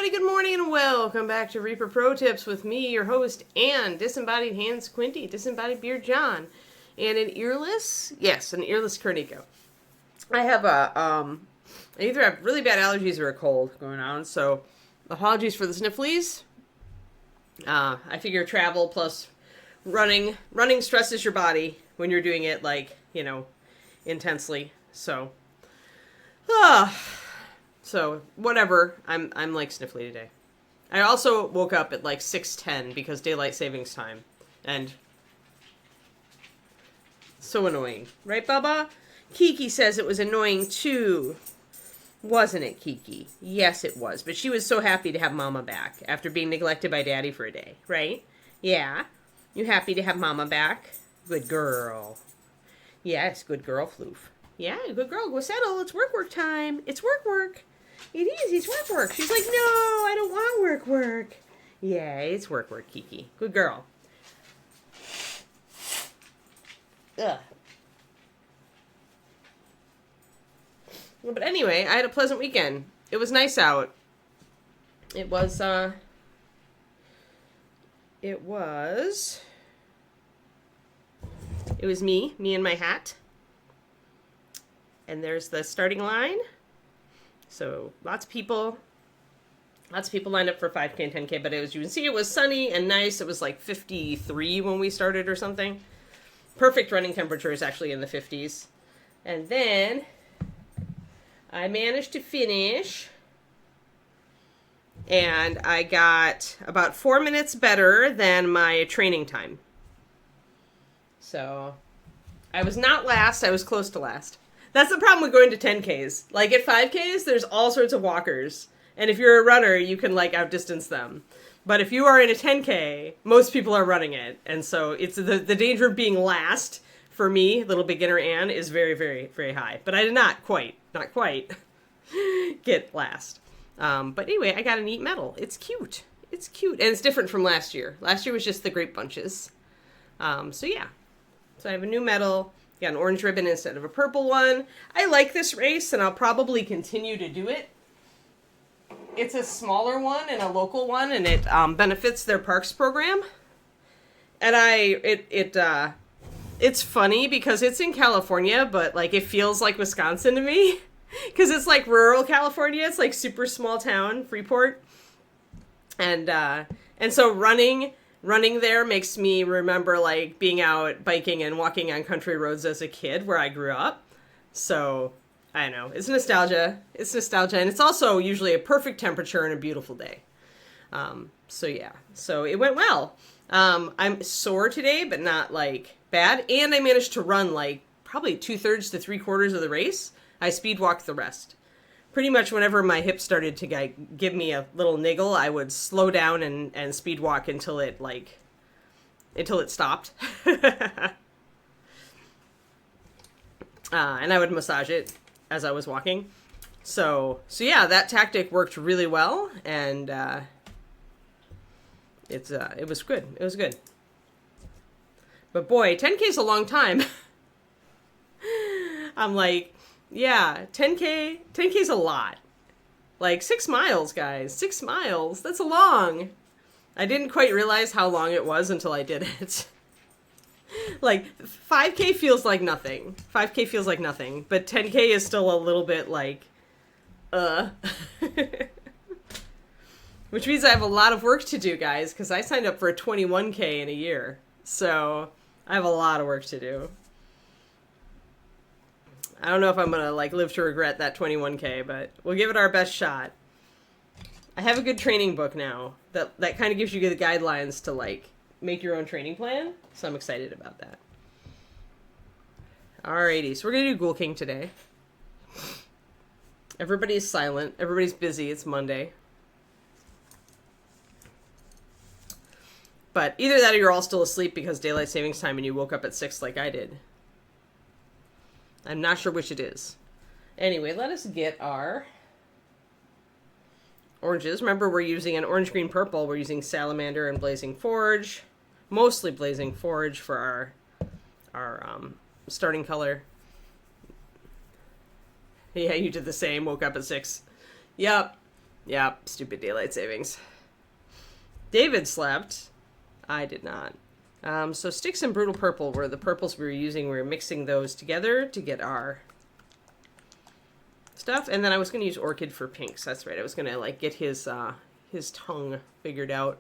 everybody, good morning and welcome back to Reaper Pro Tips with me, your host, and Disembodied Hands Quinty, Disembodied Beard John, and an earless Cornico. I have I either have really bad allergies or a cold going on, so apologies for the snifflies. I figure travel plus running stresses your body when you're doing it, intensely, so... So, whatever, I'm like sniffly today. I also woke up at like 6:10 because daylight savings time. And so annoying. Right, Bubba? Kiki says it was annoying too. Wasn't it, Kiki? Yes, it was. But she was so happy to have Mama back after being neglected by Daddy for a day, right? Yeah. You happy to have Mama back? Good girl. Yes, good girl, Floof. Yeah, good girl. Go settle. It's work time. It's work. It is. It's work. She's like, no, I don't want work. Yeah, it's work, Kiki. Good girl. Ugh. But anyway, I had a pleasant weekend. It was nice out. It was me and my hat. And there's the starting line. So lots of people lined up for 5K and 10K, but you can see it was sunny and nice. It was like 53 when we started or something. Perfect running temperature is actually in the 50s. And then I managed to finish, and I got about 4 minutes better than my training time. So I was not last, I was close to last. That's the problem with going to 10Ks. Like, at 5Ks, there's all sorts of walkers. And if you're a runner, you can, outdistance them. But if you are in a 10K, most people are running it. And so it's the danger of being last, for me, little beginner Ann, is very, very, very high. But I did not quite get last. But anyway, I got a neat medal. It's cute. And it's different from last year. Last year was just the grape bunches. So yeah. So I have a new medal. Got an orange ribbon instead of a purple one. I like this race, and I'll probably continue to do it. It's a smaller one and a local one, and it benefits their parks program. And it's funny because it's in California, but it feels like Wisconsin to me, because it's like rural California. It's like super small town, Freeport, and so running there makes me remember being out biking and walking on country roads as a kid where I grew up. So I don't know. It's nostalgia. And it's also usually a perfect temperature and a beautiful day. So yeah. So it went well. I'm sore today, but not bad. And I managed to run probably 2/3 to 3/4 of the race. I speed walked the rest. Pretty much whenever my hip started to give me a little niggle, I would slow down and speed walk until it stopped. And I would massage it as I was walking. So yeah, that tactic worked really well, and it was good. It was good. But boy, 10K is a long time. I'm yeah, 10K is a lot. 6 miles, guys. 6 miles. That's long. I didn't quite realize how long it was until I did it. 5K feels like nothing. 5K feels like nothing. But 10K is still a little bit Which means I have a lot of work to do, guys, because I signed up for a 21K in a year. So I have a lot of work to do. I don't know if I'm going to live to regret that 21K, but we'll give it our best shot. I have a good training book now that kind of gives you the guidelines to make your own training plan. So I'm excited about that. Alrighty, so we're going to do Ghoul King today. Everybody's silent. Everybody's busy. It's Monday. But either that or you're all still asleep because daylight savings time and you woke up at 6 like I did. I'm not sure which it is. Anyway, let us get our oranges. Remember, we're using an orange, green, purple. We're using Salamander and Blazing Forge. Mostly Blazing Forge for our starting color. Yeah, you did the same. Woke up at 6. Yep. Yeah, stupid daylight savings. David slept. I did not. So Sticks and Brutal Purple were the purples we were using. We were mixing those together to get our stuff. And then I was going to use Orchid for pinks. That's right. I was going to like get his tongue figured out.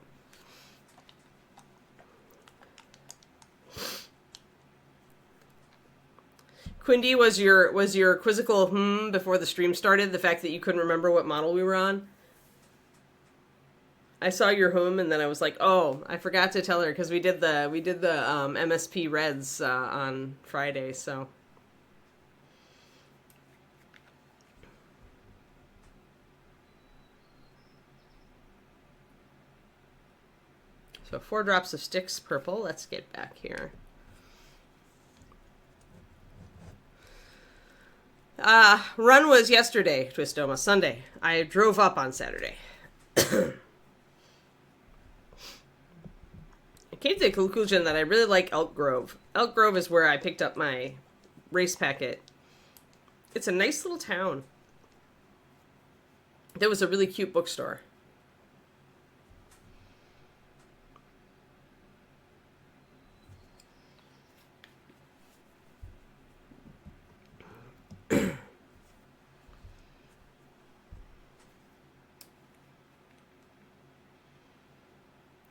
Quindy, was your quizzical before the stream started the fact that you couldn't remember what model we were on? I saw your and then I was like, oh, I forgot to tell her because we did the MSP Reds on Friday, so. So 4 drops of Sticks purple. Let's get back here. Run was yesterday, Twistoma. Sunday. I drove up on Saturday. I came to the conclusion that I really like Elk Grove. Elk Grove is where I picked up my race packet. It's a nice little town. There was a really cute bookstore.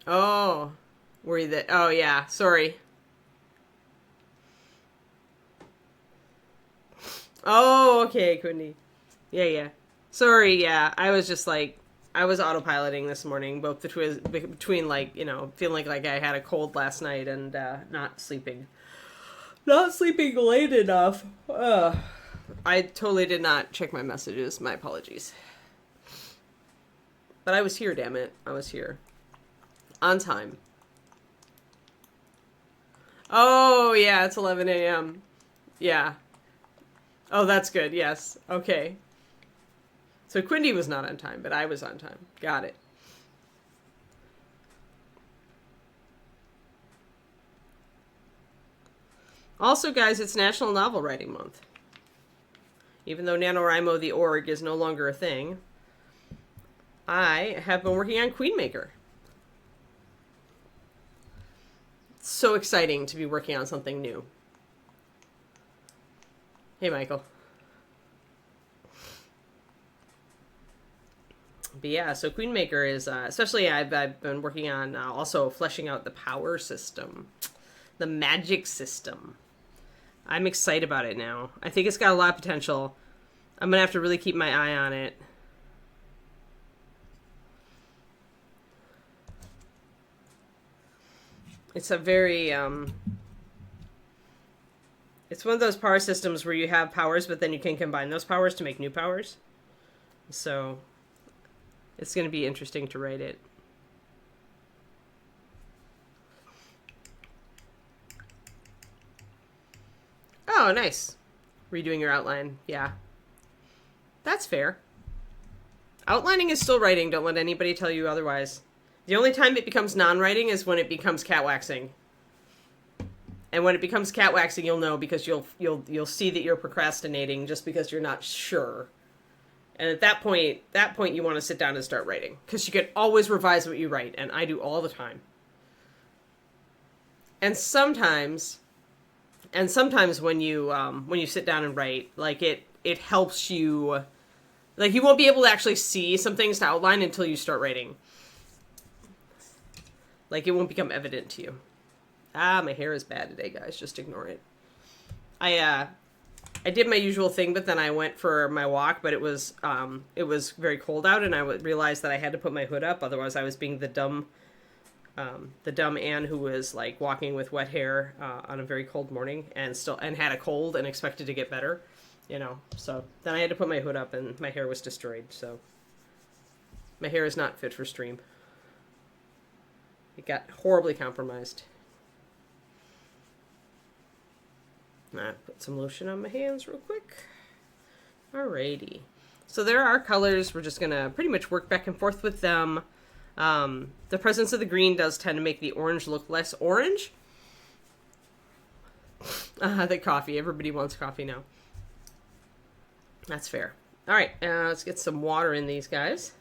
Oh, were you that? Oh, yeah. Sorry. Oh, okay, Quindy. Yeah. Sorry, yeah. I was just like, I was autopiloting this morning, both between like, you know, feeling like I had a cold last night and not sleeping late enough. I totally did not check my messages. My apologies. But I was here, damn it. I was here. On time. Oh, yeah, it's 11 a.m. Yeah. Oh, that's good, yes. Okay. So Quindy was not on time, but I was on time. Got it. Also, guys, it's National Novel Writing Month. Even though NaNoWriMo, the org, is no longer a thing, I have been working on Queenmaker. It's so exciting to be working on something new. Hey, Michael. But yeah, so Queenmaker is, especially I've been working on also fleshing out the power system, the magic system. I'm excited about it now. I think it's got a lot of potential. I'm going to have to really keep my eye on it. It's a very, it's one of those power systems where you have powers, but then you can combine those powers to make new powers. So it's going to be interesting to write it. Oh, nice. Redoing your outline. Yeah. That's fair. Outlining is still writing. Don't let anybody tell you otherwise. The only time it becomes non-writing is when it becomes cat waxing. And when it becomes cat waxing, you'll know because you'll see that you're procrastinating just because you're not sure. And at that point you want to sit down and start writing because you can always revise what you write, and I do all the time. And sometimes when you sit down and write, like it helps you, like you won't be able to actually see some things to outline until you start writing. Like it won't become evident to you. My hair is bad today, guys. Just ignore it. I did my usual thing, but then I went for my walk, but it was very cold out, and I realized that I had to put my hood up, otherwise I was being the dumb Anne who was like walking with wet hair on a very cold morning and had a cold and expected to get better, you know. So then I had to put my hood up, and my hair was destroyed. So my hair is not fit for stream. It got horribly compromised. I put some lotion on my hands real quick. Alrighty. So there are colors. We're just going to pretty much work back and forth with them. The presence of the green does tend to make the orange look less orange. The coffee. Everybody wants coffee now. That's fair. Alright, let's get some water in these guys.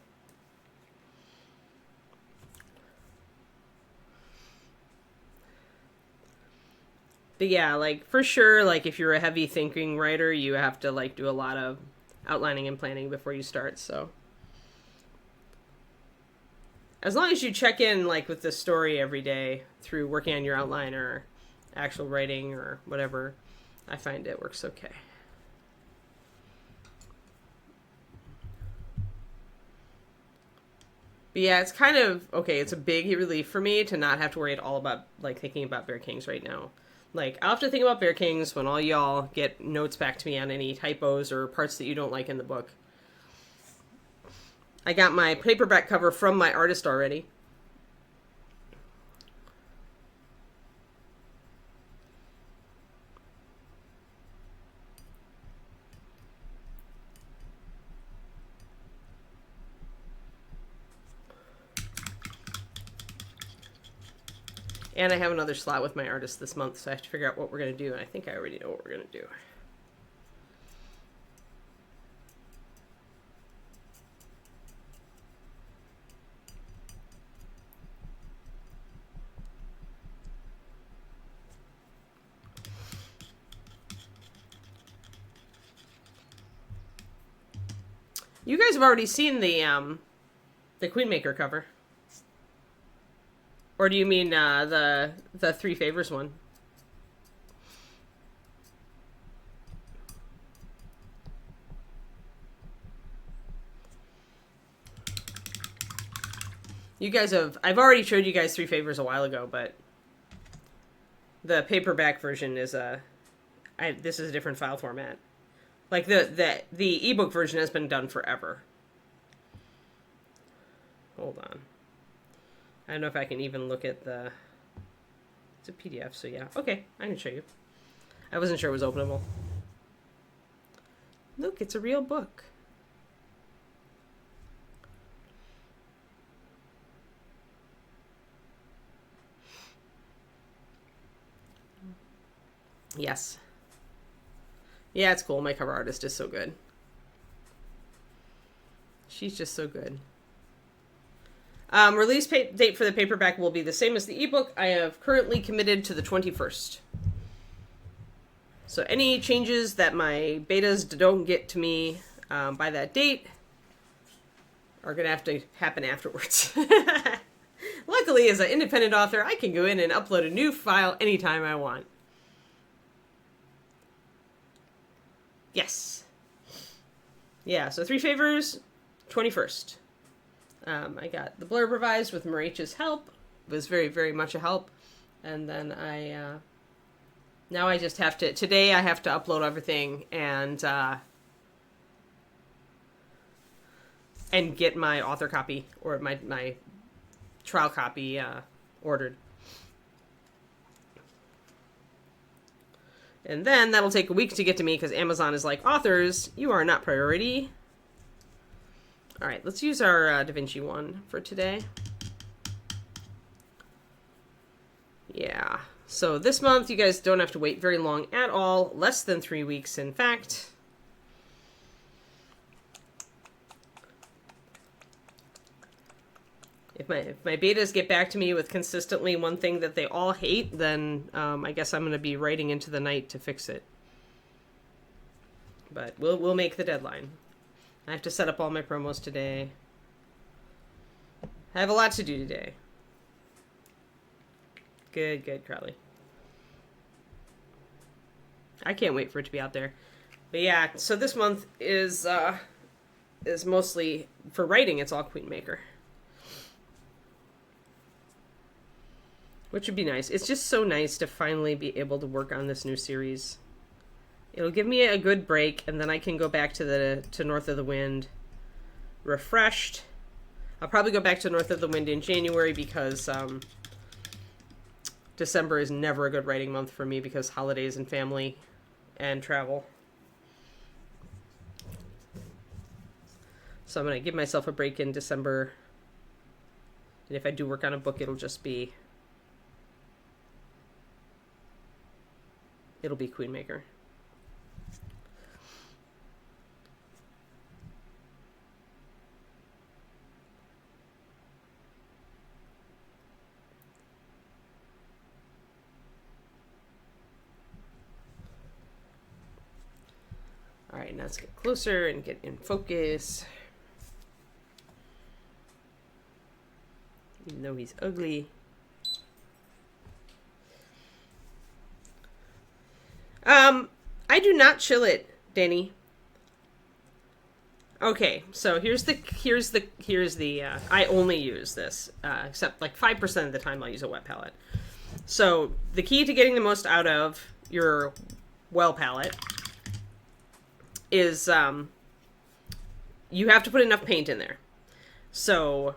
But yeah, like for sure, like if you're a heavy thinking writer, you have to like do a lot of outlining and planning before you start. So as long as you check in like with the story every day through working on your outline or actual writing or whatever, I find it works okay. But yeah, it's kind of okay. It's a big relief for me to not have to worry at all about like thinking about Bear Kings right now. Like I'll have to think about Bear Kings when all y'all get notes back to me on any typos or parts that you don't like in the book. I got my paperback cover from my artist already. And I have another slot with my artist this month, so I have to figure out what we're going to do. And I think I already know what we're going to do. You guys have already seen the Queenmaker cover. Or do you mean the Three Favors one? You guys have... I've already showed you guys Three Favors a while ago, but the paperback version is this is a different file format. Like the ebook version has been done forever. Hold on. I don't know if I can even look at the... It's a PDF, so yeah. Okay, I can show you. I wasn't sure it was openable. Look, it's a real book. Yes. Yeah, it's cool. My cover artist is so good. She's just so good. Release date for the paperback will be the same as the ebook. I have currently committed to the 21st. So any changes that my betas don't get to me by that date are going to have to happen afterwards. Luckily, as an independent author, I can go in and upload a new file anytime I want. Yes. Yeah, so Three Favors, 21st. I got the blurb revised with Marach's help. It was very, very much a help. And then now I just have to, today I have to upload everything and get my author copy or my trial copy ordered. And then that'll take a week to get to me because Amazon is like, authors, you are not priority. All right, let's use our DaVinci one for today. Yeah, so this month you guys don't have to wait very long at all. Less than 3 weeks, in fact. If my betas get back to me with consistently one thing that they all hate, then I guess I'm going to be writing into the night to fix it. But we'll make the deadline. I have to set up all my promos today. I have a lot to do today. Good, Crowley. I can't wait for it to be out there. But yeah, so this month is mostly for writing. It's all Queenmaker, which would be nice. It's just so nice to finally be able to work on this new series. It'll give me a good break, and then I can go back to North of the Wind refreshed. I'll probably go back to North of the Wind in January because December is never a good writing month for me because holidays and family and travel. So I'm going to give myself a break in December. And if I do work on a book, it'll be Queenmaker. All right, now let's get closer and get in focus. Even though he's ugly. I do not chill it, Danny. Okay, so here's the I only use this, except like 5% of the time I'll use a wet palette. So the key to getting the most out of your well palette is you have to put enough paint in there. So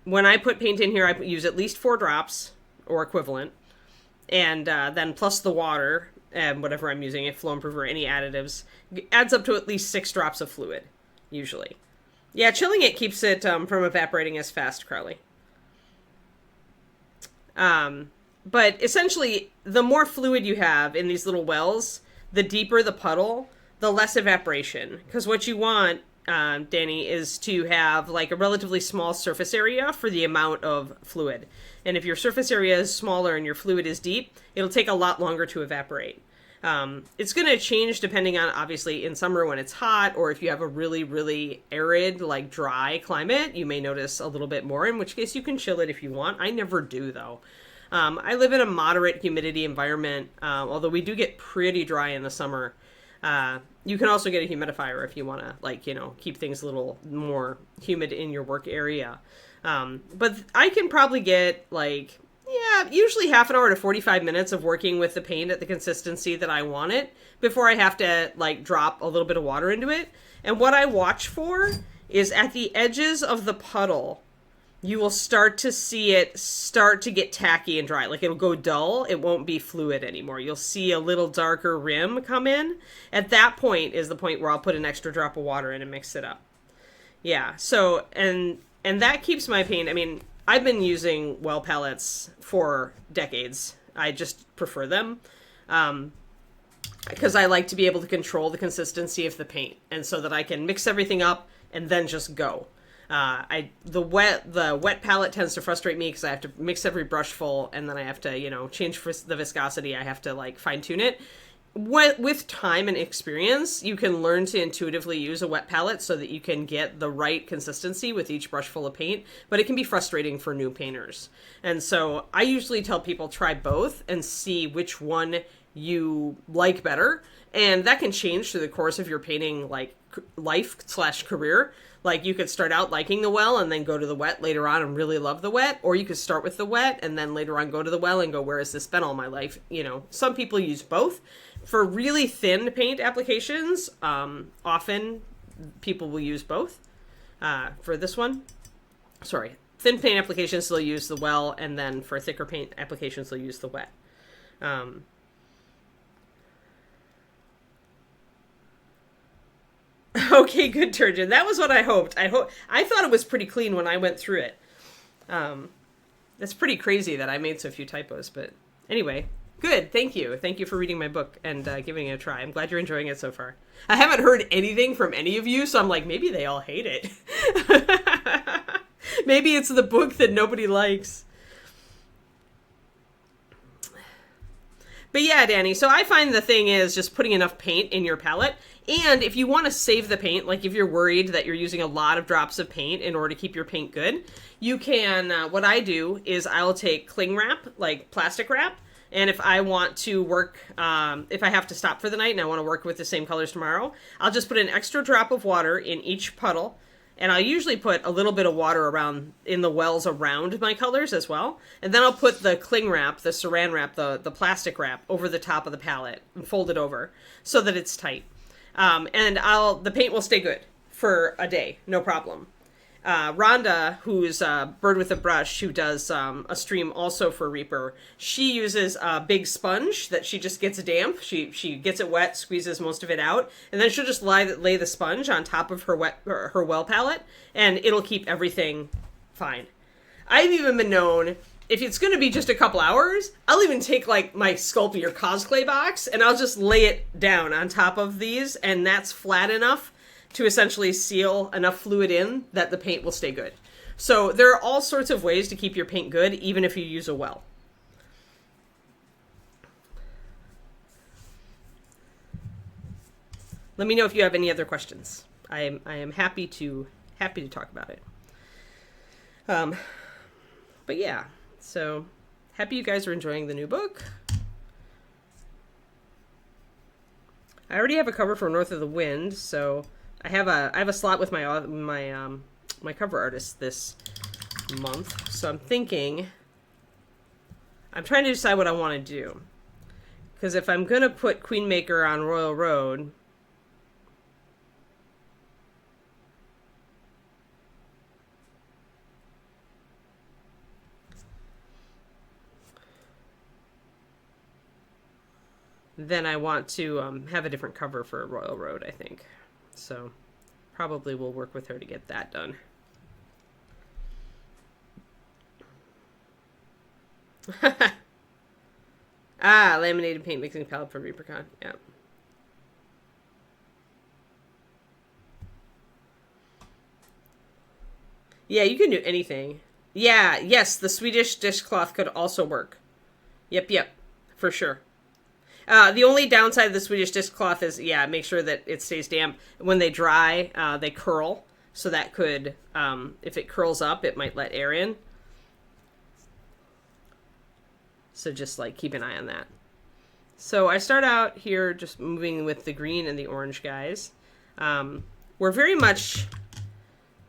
when I put paint in here, I use at least 4 drops or equivalent, and then plus the water and whatever I'm using, flow improver, any additives, adds up to at least 6 drops of fluid, usually. Yeah, chilling it keeps it from evaporating as fast, Crowley. But essentially, the more fluid you have in these little wells, the deeper the puddle, the less evaporation. Because what you want, Danny, is to have like a relatively small surface area for the amount of fluid. And if your surface area is smaller and your fluid is deep, it'll take a lot longer to evaporate. It's going to change depending on, obviously, in summer when it's hot, or if you have a really, really arid, like dry climate, you may notice a little bit more, in which case you can chill it if you want. I never do, though. I live in a moderate humidity environment, although we do get pretty dry in the summer. You can also get a humidifier if you want to, like, you know, keep things a little more humid in your work area. But I can probably get, like, yeah, usually half an hour to 45 minutes of working with the paint at the consistency that I want it before I have to, like, drop a little bit of water into it. And what I watch for is at the edges of the puddle, you will start to see it start to get tacky and dry. Like, it'll go dull. It won't be fluid anymore. You'll see a little darker rim come in. At that point is the point where I'll put an extra drop of water in and mix it up. Yeah, so, and that keeps my paint, I mean, I've been using well palettes for decades. I just prefer them. Because I like to be able to control the consistency of the paint. And so that I can mix everything up and then just go. The wet palette tends to frustrate me because I have to mix every brush full, and then I have to, you know, change the viscosity. I have to, like, fine tune it. With time and experience, you can learn to intuitively use a wet palette so that you can get the right consistency with each brush full of paint, but it can be frustrating for new painters. And so I usually tell people try both and see which one you like better. And that can change through the course of your painting, like, life/career. Like, you could start out liking the well and then go to the wet later on and really love the wet, or you could start with the wet and then later on go to the well and go, where has this been all my life? You know, some people use both. For really thin paint applications, often people will use both. For this one, thin paint applications, they'll use the well, and then for thicker paint applications, they'll use the wet. Okay, good, Turgeon. That was what I hoped. I thought it was pretty clean when I went through it. That's pretty crazy that I made so few typos, but anyway, good. Thank you. Thank you for reading my book and giving it a try. I'm glad you're enjoying it so far. I haven't heard anything from any of you, so I'm like, maybe they all hate it. Maybe it's the book that nobody likes. But yeah, Danny, so I find the thing is just putting enough paint in your palette. And if you want to save the paint, like if you're worried that you're using a lot of drops of paint in order to keep your paint good, you can, what I do is I'll take cling wrap, like plastic wrap. And if I want to work, if I have to stop for the night and I want to work with the same colors tomorrow, I'll just put an extra drop of water in each puddle. And I'll usually put a little bit of water around in the wells around my colors as well. And then I'll put the cling wrap, the saran wrap, the plastic wrap over the top of the palette and fold it over so that it's tight. And the paint will stay good for a day, no problem. Rhonda, who's a Bird with a Brush, who does a stream also for Reaper, she uses a big sponge that she just gets damp. She gets it wet, squeezes most of it out, and then she'll just lay the sponge on top of her well palette, and it'll keep everything fine. I've even been known, if it's going to be just a couple hours, I'll even take like my Sculpey or Cosplay box, and I'll just lay it down on top of these, and that's flat enough to essentially seal enough fluid in that the paint will stay good. So there are all sorts of ways to keep your paint good, even if you use a well. let me know if you have any other questions. I am happy to talk about it. But yeah, so happy you guys are enjoying the new book. I already have a cover for North of the Wind, so I have a slot with my cover artist this month. So I'm trying to decide what I want to do. Because if I'm going to put Queenmaker on Royal Road, then I want to have a different cover for Royal Road, I think. So probably we'll work with her to get that done. Laminated paint mixing palette for Reapercon. Yeah. Yeah, you can do anything. Yeah, yes, the Swedish dishcloth could also work. Yep, for sure. The only downside of the Swedish dishcloth is, yeah, make sure that it stays damp. When they dry, they curl. So that could, if it curls up, it might let air in. So just like keep an eye on that. So I start out here just moving with the green and the orange guys. We're very much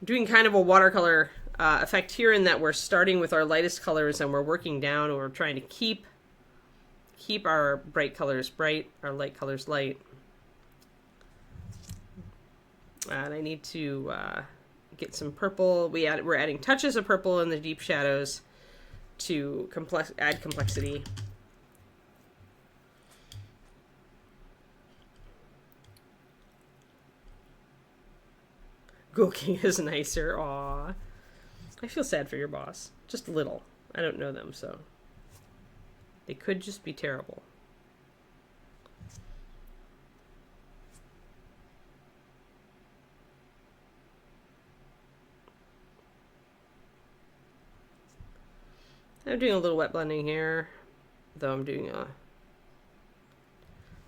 doing kind of a watercolor effect here in that we're starting with our lightest colors and we're working down and we're trying to keep our bright colors bright, our light colors light. And I need to get some purple. We're adding touches of purple in the deep shadows to add complexity. Ghoul King is nicer. Aw. I feel sad for your boss. Just a little. I don't know them, so they could just be terrible. I'm doing a little wet blending here, though I'm doing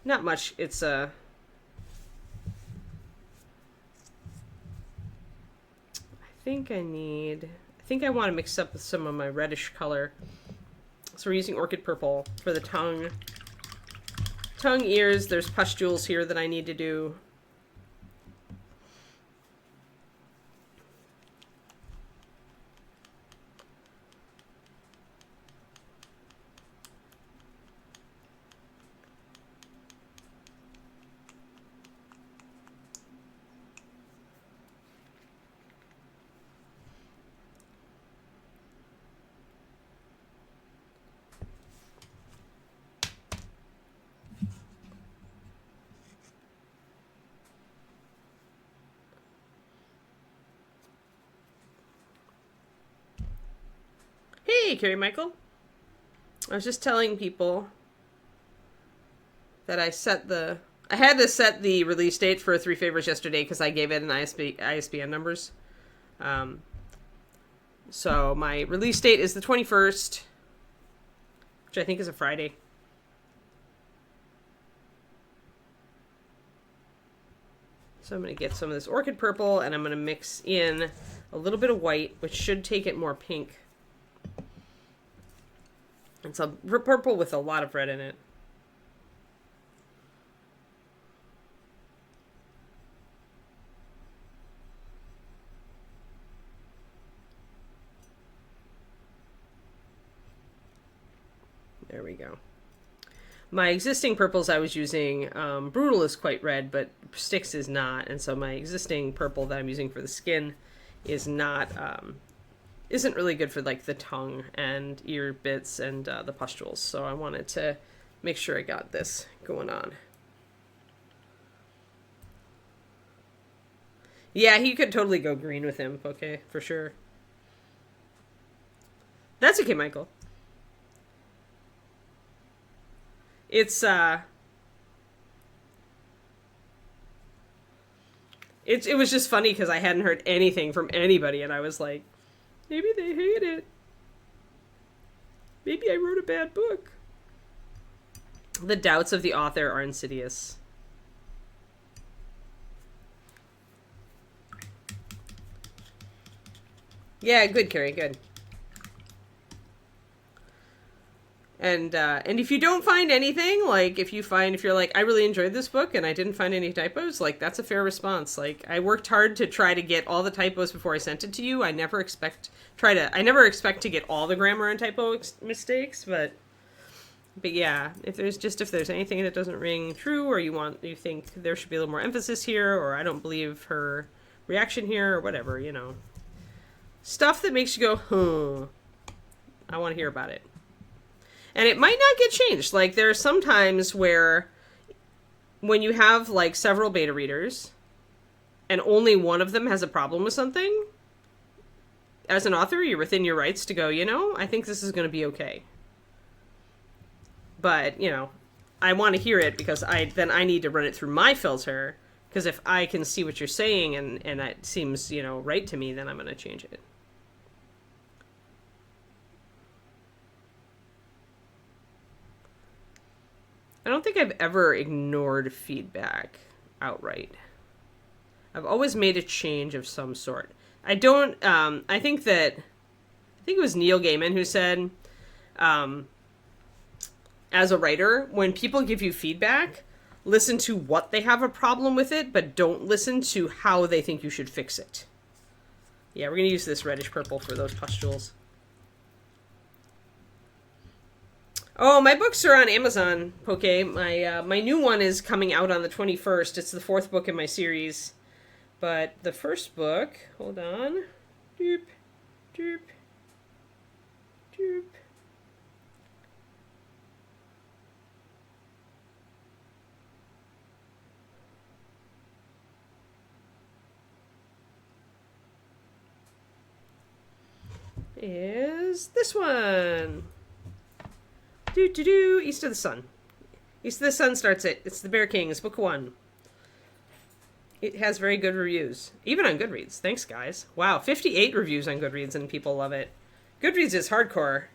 not much. It's I think I want to mix up with some of my reddish color. So we're using Orchid Purple for the tongue, ears. There's pustules here that I need to do. Hey, Carrie Michael. I was just telling people that I had to set the release date for Three Favors yesterday because I gave it an ISBN numbers. So my release date is the 21st, which I think is a Friday. So I'm going to get some of this Orchid Purple and I'm going to mix in a little bit of white, which should take it more pink. It's a purple with a lot of red in it. There we go. My existing purples I was using, Brutal is quite red, but Styx is not. And so my existing purple that I'm using for the skin is not... isn't really good for like the tongue and ear bits and the pustules. So I wanted to make sure I got this going on. Yeah, he could totally go green with him. Okay, for sure. That's okay, Michael. It was just funny because I hadn't heard anything from anybody and I was like, maybe they hate it. Maybe I wrote a bad book. The doubts of the author are insidious. Yeah, good, Carrie, good. And if you don't find anything, like if you're like, I really enjoyed this book and I didn't find any typos, like that's a fair response. Like I worked hard to try to get all the typos before I sent it to you. I never expect to get all the grammar and typo mistakes, but yeah, if there's anything that doesn't ring true, or you think there should be a little more emphasis here, or I don't believe her reaction here, or whatever, stuff that makes you go, I want to hear about it. And it might not get changed. Like, there are some times where when you have, like, several beta readers and only one of them has a problem with something, as an author, you're within your rights to go, I think this is going to be okay. But, I want to hear it because I need to run it through my filter. Because if I can see what you're saying and it seems, right to me, then I'm going to change it. I don't think I've ever ignored feedback outright. I've always made a change of some sort. I don't, I think it was Neil Gaiman who said, as a writer, when people give you feedback, listen to what they have a problem with it, but don't listen to how they think you should fix it. Yeah, we're going to use this reddish purple for those pustules. Oh, my books are on Amazon, Poke. My new one is coming out on the 21st. It's the 4th book in my series. But the first book, hold on. Doop, doop, doop. Is this one. East of the Sun. East of the Sun starts it. It's the Bear Kings, book 1. It has very good reviews. Even on Goodreads. Thanks, guys. Wow, 58 reviews on Goodreads and people love it. Goodreads is hardcore.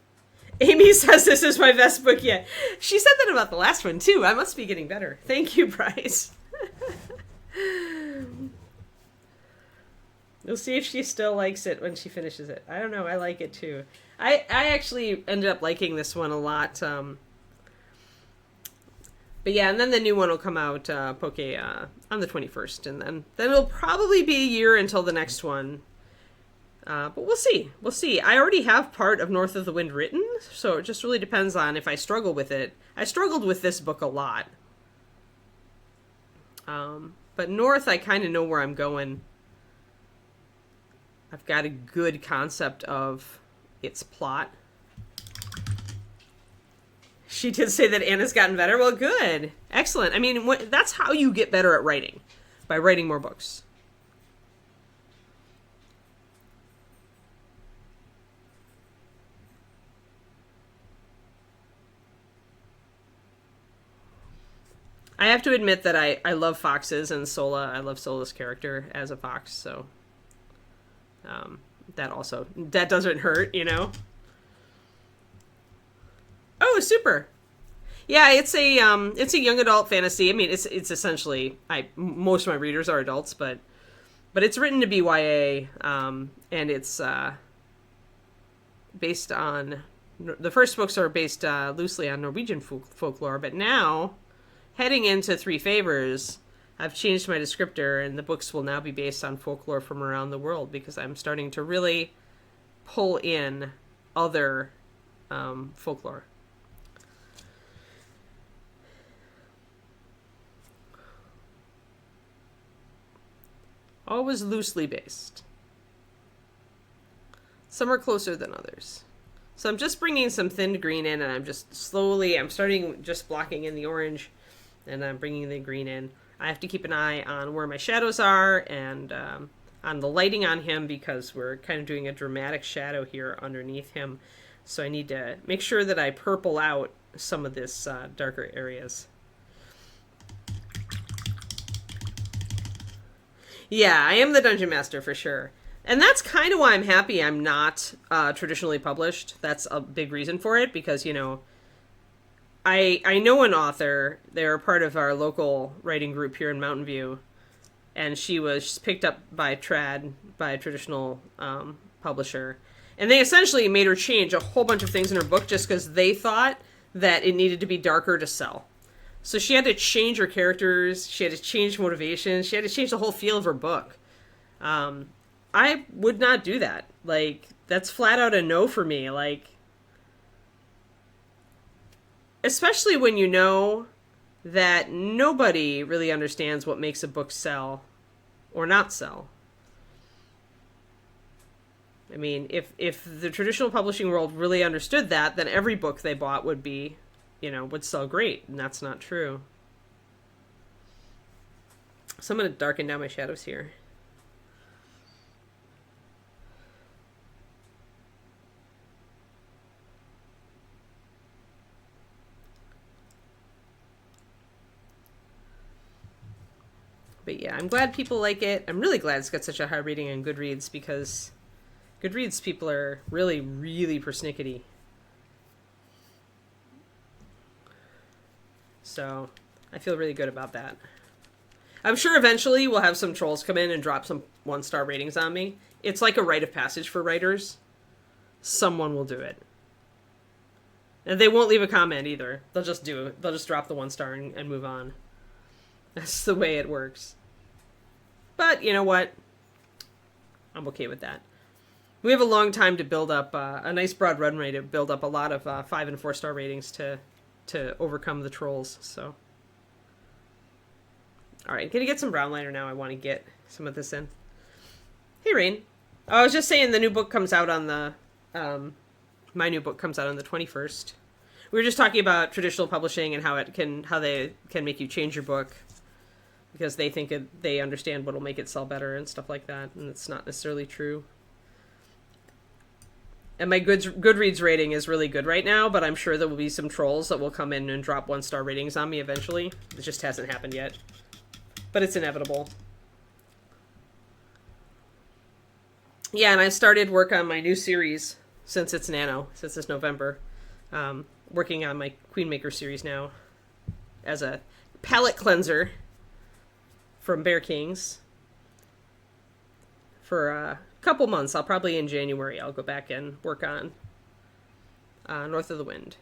Amy says this is my best book yet. She said that about the last one, too. I must be getting better. Thank you, Bryce. We'll see if she still likes it when she finishes it. I don't know. I like it, too. I actually ended up liking this one a lot. But yeah, and then the new one will come out, Poke, on the 21st. And then it'll probably be a year until the next one. But we'll see. We'll see. I already have part of North of the Wind written, so it just really depends on if I struggle with it. I struggled with this book a lot. But North, I kind of know where I'm going. I've got a good concept of its plot. She did say that Anna's gotten better. Well, good. Excellent. I mean, that's how you get better at writing. By writing more books. I have to admit that I love foxes, and I love Sola's character as a fox, so that doesn't hurt, Oh, super. Yeah, it's a young adult fantasy. I mean, it's essentially most of my readers are adults, but it's written to be YA, and it's based on the first books are based loosely on Norwegian folklore, but now heading into Three Favors, I've changed my descriptor, and the books will now be based on folklore from around the world because I'm starting to really pull in other folklore. Always loosely based. Some are closer than others. So I'm just bringing some thinned green in, and I'm starting just blocking in the orange, and I'm bringing the green in. I have to keep an eye on where my shadows are and on the lighting on him because we're kind of doing a dramatic shadow here underneath him. So I need to make sure that I purple out some of this darker areas. Yeah, I am the Dungeon Master for sure. And that's kind of why I'm happy I'm not traditionally published. That's a big reason for it because, I know an author. They're part of our local writing group here in Mountain View. And she was picked up by Trad, by a traditional publisher. And they essentially made her change a whole bunch of things in her book just because they thought that it needed to be darker to sell. So she had to change her characters. She had to change motivations. She had to change the whole feel of her book. I would not do that. Like, that's flat out a no for me. Like, especially when you know that nobody really understands what makes a book sell or not sell. I mean, if the traditional publishing world really understood that, then every book they bought would be, would sell great. And that's not true. So I'm going to darken down my shadows here. But yeah, I'm glad people like it. I'm really glad it's got such a high rating on Goodreads because Goodreads people are really, really persnickety. So I feel really good about that. I'm sure eventually we'll have some trolls come in and drop some 1-star ratings on me. It's like a rite of passage for writers. Someone will do it. And they won't leave a comment either. They'll just do it. They'll just drop the 1-star and move on. That's the way it works. But you know what? I'm okay with that. We have a long time to build up a nice broad runway to build up a lot of 5- and 4-star ratings to overcome the trolls. So, all right, gonna get some brown liner now. I want to get some of this in. Hey, Rain. I was just saying the new book comes out on the my new book comes out on the 21st. We were just talking about traditional publishing and how they can make you change your book because they think they understand what will make it sell better and stuff like that, and it's not necessarily true. And my Goodreads rating is really good right now, but I'm sure there will be some trolls that will come in and drop 1-star ratings on me eventually. It just hasn't happened yet. But it's inevitable. Yeah, and I started work on my new series since it's November. Working on my Queenmaker series now as a palette cleanser from Bear Kings for a couple months. I'll probably in January I'll go back and work on North of the Wind.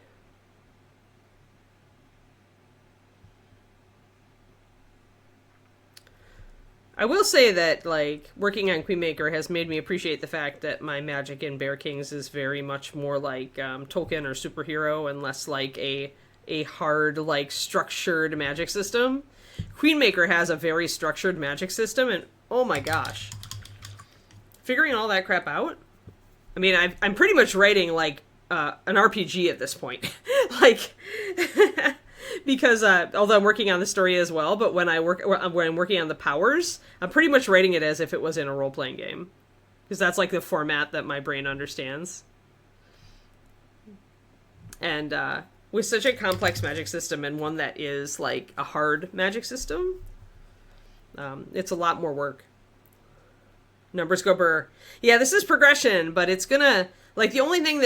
I will say that, like, working on Queenmaker has made me appreciate the fact that my magic in Bear Kings is very much more like Tolkien or superhero and less like a hard, like, structured magic system. Queenmaker has a very structured magic system, and oh my gosh. Figuring all that crap out? I mean, I'm pretty much writing, like, an RPG at this point. Like... Because although I'm working on the story as well, but when I'm working on the powers, I'm pretty much writing it as if it was in a role-playing game. Because that's like the format that my brain understands. And with such a complex magic system and one that is like a hard magic system, it's a lot more work. Numbers go burr. Yeah, this is progression, but it's gonna... Like, the only thing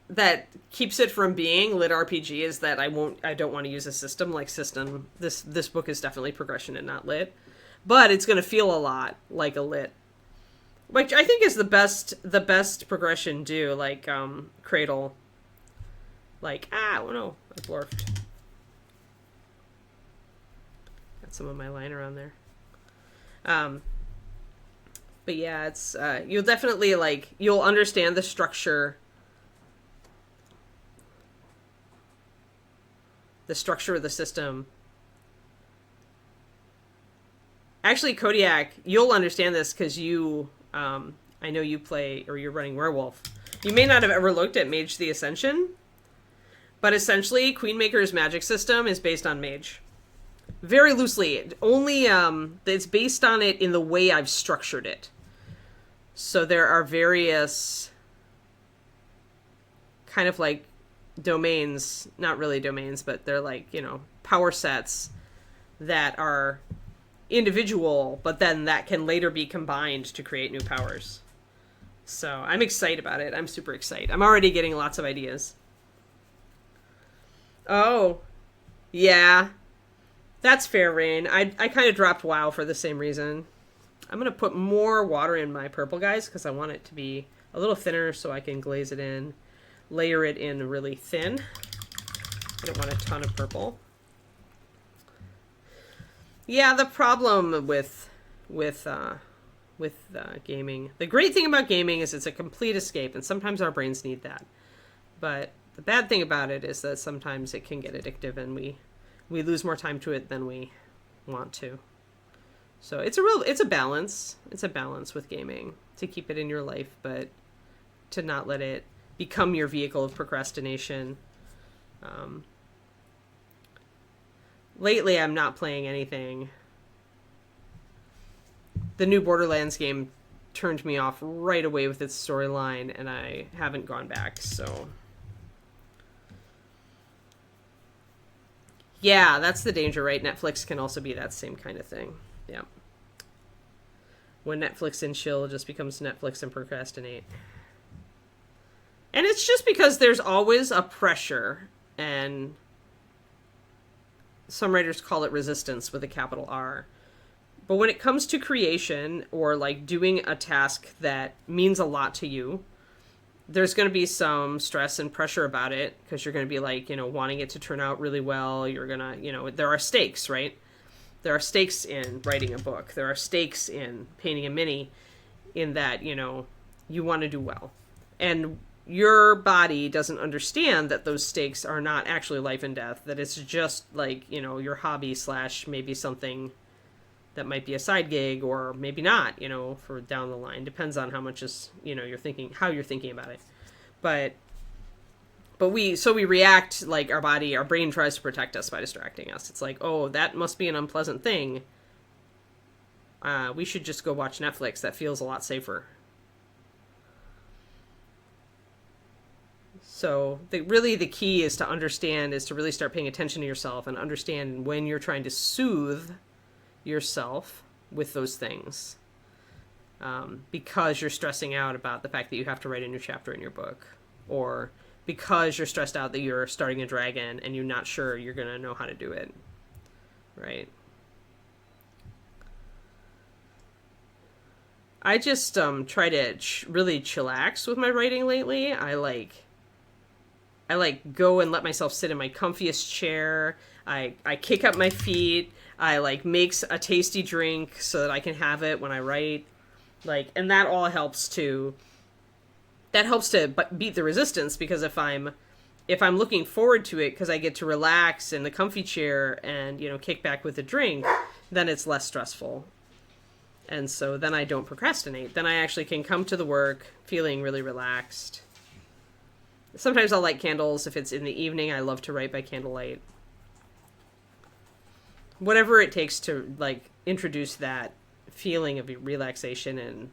that keeps it from being lit RPG is that I don't want to use a system like system. This book is definitely progression and not lit, but it's going to feel a lot like a lit, which I think is the best progression do, like Cradle. Like, oh no, I blurfed. Got some of my liner on there. But yeah, it's you'll definitely you'll understand the structure. The structure of the system. Actually, Kodiak, you'll understand this because you, I know you play, or you're running Werewolf. You may not have ever looked at Mage the Ascension, but essentially, Queenmaker's magic system is based on Mage. Very loosely. Only, it's based on it in the way I've structured it. So there are various kind of like domains, not really domains, but they're like, power sets that are individual, but then that can later be combined to create new powers. So I'm excited about it. I'm super excited. I'm already getting lots of ideas. Oh, yeah. That's fair, Rain. I kind of dropped WoW for the same reason. I'm going to put more water in my purple guys because I want it to be a little thinner so I can glaze it in, layer it in really thin. I don't want a ton of purple. Yeah, the problem with gaming. The great thing about gaming is it's a complete escape, and sometimes our brains need that. But the bad thing about it is that sometimes it can get addictive, and we lose more time to it than we want to. So it's a balance. It's a balance with gaming to keep it in your life, but to not let it become your vehicle of procrastination. Lately, I'm not playing anything. The new Borderlands game turned me off right away with its storyline, and I haven't gone back, so... Yeah, that's the danger, right? Netflix can also be that same kind of thing. Yeah. When Netflix and chill just becomes Netflix and procrastinate. And it's just because there's always a pressure, and some writers call it resistance with a capital R. But when it comes to creation or like doing a task that means a lot to you, there's going to be some stress and pressure about it because you're going to be like, wanting it to turn out really well. You're going to, there are stakes, right? There are stakes in writing a book. There are stakes in painting a mini in that, you want to do well. And your body doesn't understand that those stakes are not actually life and death, that it's just like, your hobby / maybe something that might be a side gig or maybe not, for down the line. Depends on how much is, you're thinking, how you're thinking about it. But we react like our brain tries to protect us by distracting us. It's like, oh, that must be an unpleasant thing. We should just go watch Netflix. That feels a lot safer. So the key is to really start paying attention to yourself and understand when you're trying to soothe yourself with those things, because you're stressing out about the fact that you have to write a new chapter in your book, or because you're stressed out that you're starting a dragon and you're not sure you're going to know how to do it, right? I just try to really chillax with my writing lately. I go and let myself sit in my comfiest chair. I kick up my feet. I makes a tasty drink so that I can have it when I write. And that all helps to beat the resistance, because if I'm looking forward to it because I get to relax in the comfy chair and, kick back with a drink, then it's less stressful. And so then I don't procrastinate. Then I actually can come to the work feeling really relaxed. Sometimes I'll light candles. If it's in the evening, I love to write by candlelight. Whatever it takes to, introduce that feeling of relaxation and,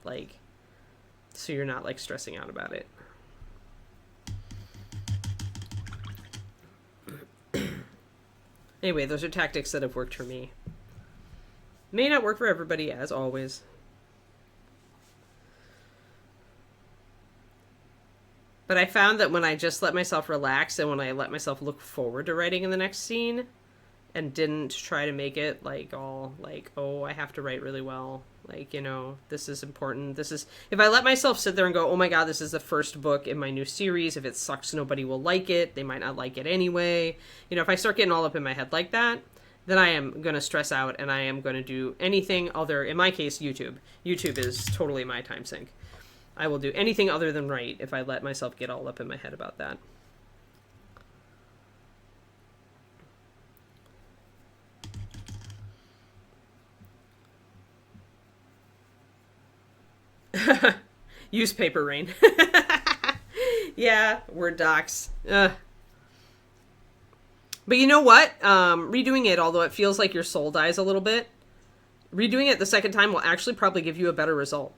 so you're not, stressing out about it. Anyway, those are tactics that have worked for me. May not work for everybody, as always. But I found that when I just let myself relax and when I let myself look forward to writing in the next scene and didn't try to make it oh, I have to write really well. This is important. If I let myself sit there and go, oh my God, this is the first book in my new series. If it sucks, nobody will like it. They might not like it anyway. If I start getting all up in my head like that, then I am going to stress out and I am going to do anything other, in my case, YouTube. YouTube is totally my time sink. I will do anything other than write if I let myself get all up in my head about that. Use paper rain. Yeah, Word docs. But you know what? Redoing it, although it feels like your soul dies a little bit, redoing it the second time will actually probably give you a better result.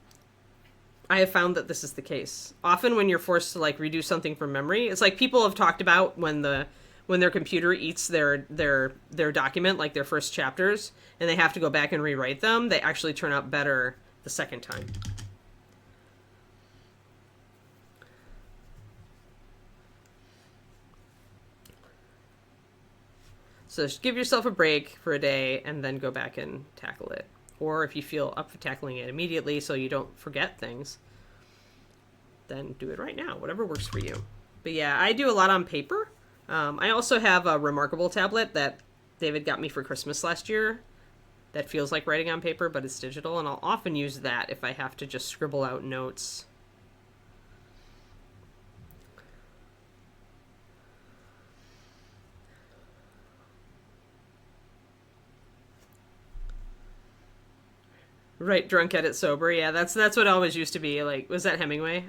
I have found that this is the case. Often when you're forced to redo something from memory, it's like people have talked about when their computer eats their document, their first chapters, and they have to go back and rewrite them, they actually turn out better the second time. So just give yourself a break for a day and then go back and tackle it. Or if you feel up for tackling it immediately so you don't forget things, then do it right now. Whatever works for you. But yeah, I do a lot on paper. I also have a Remarkable tablet that David got me for Christmas last year that feels like writing on paper, but it's digital, and I'll often use that if I have to just scribble out notes. Write drunk, edit sober. Yeah, that's what it always used to be. Like, was that Hemingway?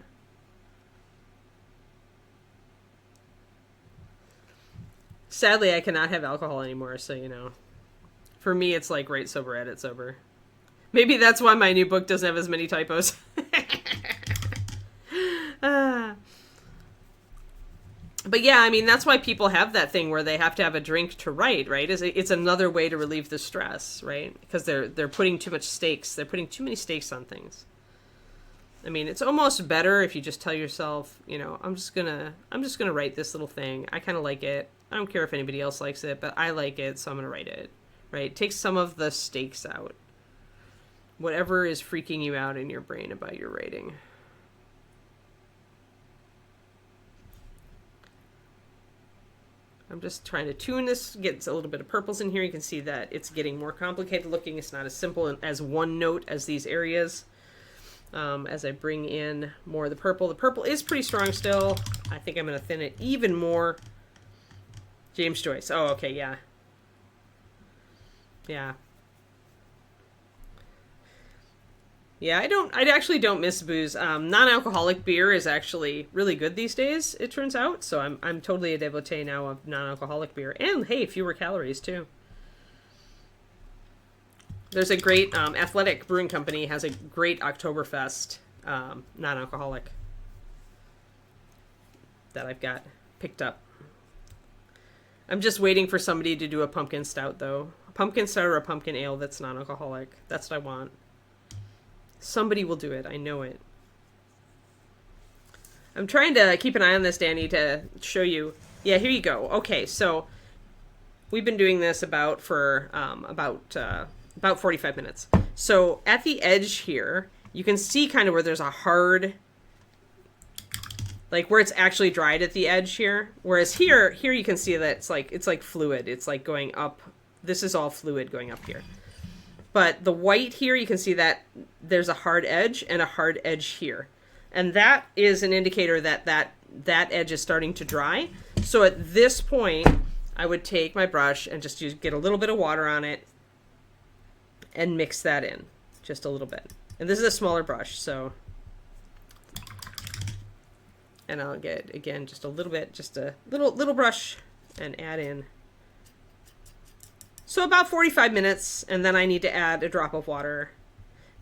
Sadly, I cannot have alcohol anymore, so you know. For me, it's like write sober, edit sober. Maybe that's why my new book doesn't have as many typos. But yeah, I mean, that's why people have that thing where they have to have a drink to write, right? It's another way to relieve the stress, right? Because they're putting too much stakes. They're putting too many stakes on things. I mean, it's almost better if you just tell yourself, you know, I'm just gonna write this little thing. I kind of like it. I don't care if anybody else likes it, but I like it, so I'm gonna write it. Right? Take some of the stakes out. Whatever is freaking you out in your brain about your writing. I'm just trying to tune this, get a little bit of purples in here. You can see that it's getting more complicated looking. It's not as simple as one note as these areas. As I bring in more of the purple is pretty strong still. I think I'm going to thin it even more. James Joyce. Oh, okay, yeah. Yeah. Yeah, I actually don't miss booze. Non-alcoholic beer is actually really good these days, it turns out. So I'm totally a devotee now of non-alcoholic beer. And hey, fewer calories too. There's a great Athletic Brewing Company has a great Oktoberfest non-alcoholic that I've got picked up. I'm just waiting for somebody to do a pumpkin stout though. A pumpkin stout or a pumpkin ale that's non-alcoholic. That's what I want. Somebody will do it. I know it. I'm trying to keep an eye on this, Danny, to show you. Yeah, here you go. Okay, so we've been doing this about 45 minutes. So at the edge here, you can see kind of where there's a hard, like where it's actually dried at the edge here. Whereas here you can see that it's like fluid. It's like going up. This is all fluid going up here. But the white here, you can see that there's a hard edge and a hard edge here. And that is an indicator that that edge is starting to dry. So at this point, I would take my brush and just get a little bit of water on it and mix that in just a little bit. And this is a smaller brush, so. And I'll get, again, just a little bit, just a little brush and add in. So about 45 minutes, and then I need to add a drop of water.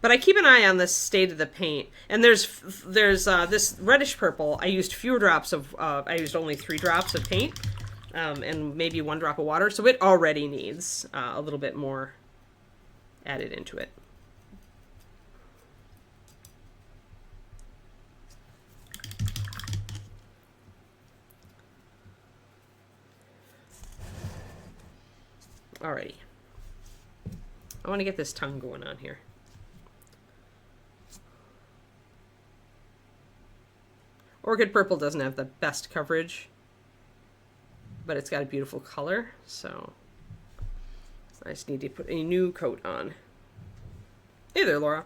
But I keep an eye on the state of the paint. And there's this reddish purple. I used fewer drops of, I used only 3 drops of paint, and maybe 1 drop of water. So it already needs a little bit more added into it. Alrighty. I want to get this tongue going on here. Orchid purple doesn't have the best coverage, but it's got a beautiful color, so I just need to put a new coat on. Hey there, Laura.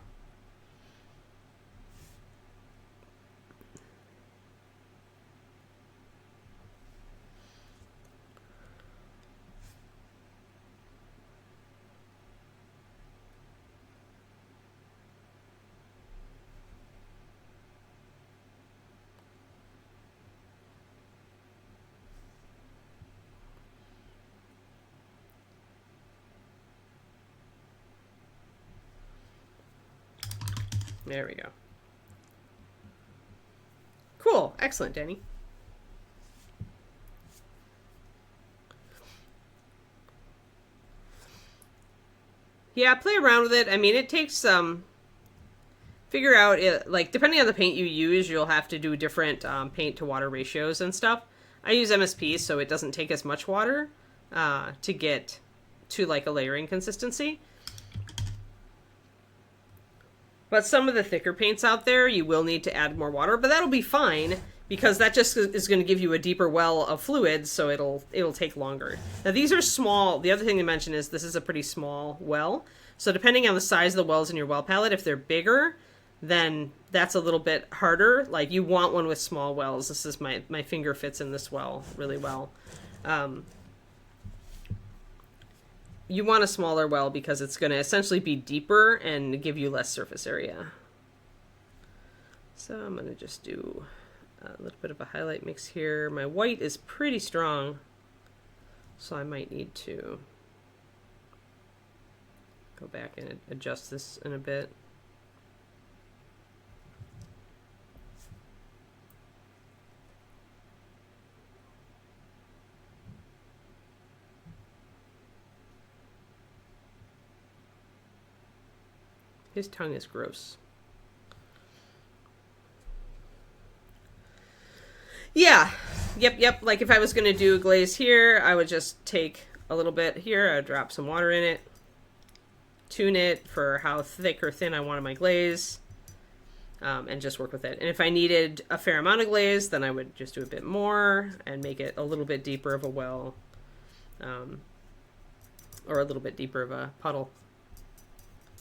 There we go. Cool. Excellent, Danny. Yeah, play around with it. I mean, it takes figure out it, like depending on the paint you use, you'll have to do different paint to water ratios and stuff. I use MSP, so it doesn't take as much water to get to like a layering consistency. But some of the thicker paints out there, you will need to add more water, but that'll be fine because that just is going to give you a deeper well of fluid, so it'll take longer. Now these are small. The other thing to mention is this is a pretty small well. So depending on the size of the wells in your well palette, if they're bigger, then that's a little bit harder. Like you want one with small wells. This is my finger fits in this well really well. You want a smaller well because it's going to essentially be deeper and give you less surface area. So I'm going to just do a little bit of a highlight mix here. My white is pretty strong, so I might need to go back and adjust this in a bit. His tongue is gross. Yeah. Yep. Like if I was going to do a glaze here, I would just take a little bit here. I would drop some water in it. Tune it for how thick or thin I wanted my glaze. And just work with it. And if I needed a fair amount of glaze, then I would just do a bit more and make it a little bit deeper of a well. Or a little bit deeper of a puddle.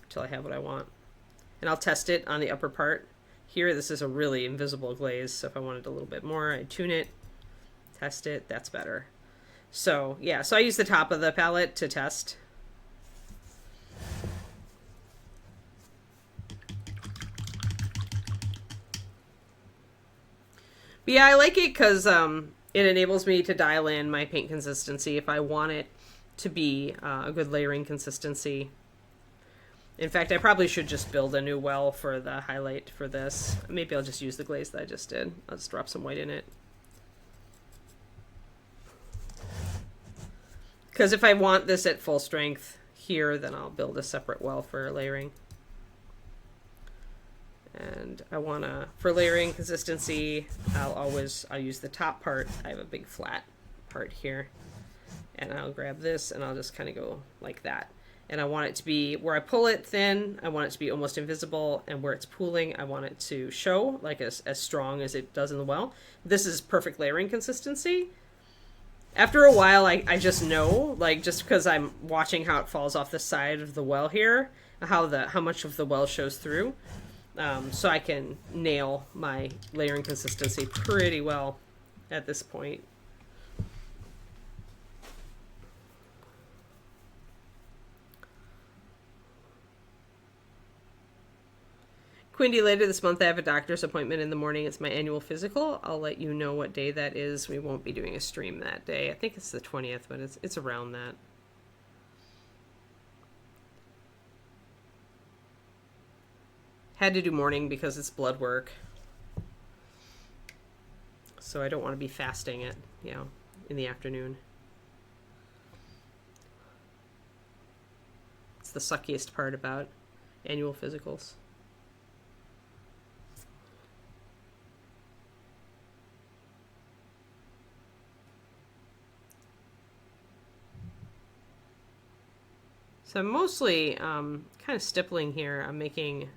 Until I have what I want. And I'll test it on the upper part. Here, this is a really invisible glaze, so if I wanted a little bit more, I'd tune it, test it, that's better. So, yeah, so I use the top of the palette to test. But yeah, I like it because it enables me to dial in my paint consistency if I want it to be a good layering consistency. In fact, I probably should just build a new well for the highlight for this. Maybe I'll just use the glaze that I just did. I'll just drop some white in it. Because if I want this at full strength here, then I'll build a separate well for layering. And I want to, for layering consistency, I'll use the top part. I have a big flat part here. And I'll grab this and I'll just kind of go like that. And I want it to be, where I pull it thin, I want it to be almost invisible, and where it's pooling, I want it to show, like as strong as it does in the well. This is perfect layering consistency. After a while, I just know, like just because I'm watching how it falls off the side of the well here, how much of the well shows through, so I can nail my layering consistency pretty well at this point. Quindy, later this month I have a doctor's appointment in the morning. It's my annual physical. I'll let you know what day that is. We won't be doing a stream that day. I think it's the 20th, but it's around that. Had to do morning because it's blood work. So I don't want to be fasting it, in the afternoon. It's the suckiest part about annual physicals. So I'm mostly kind of stippling here. I'm making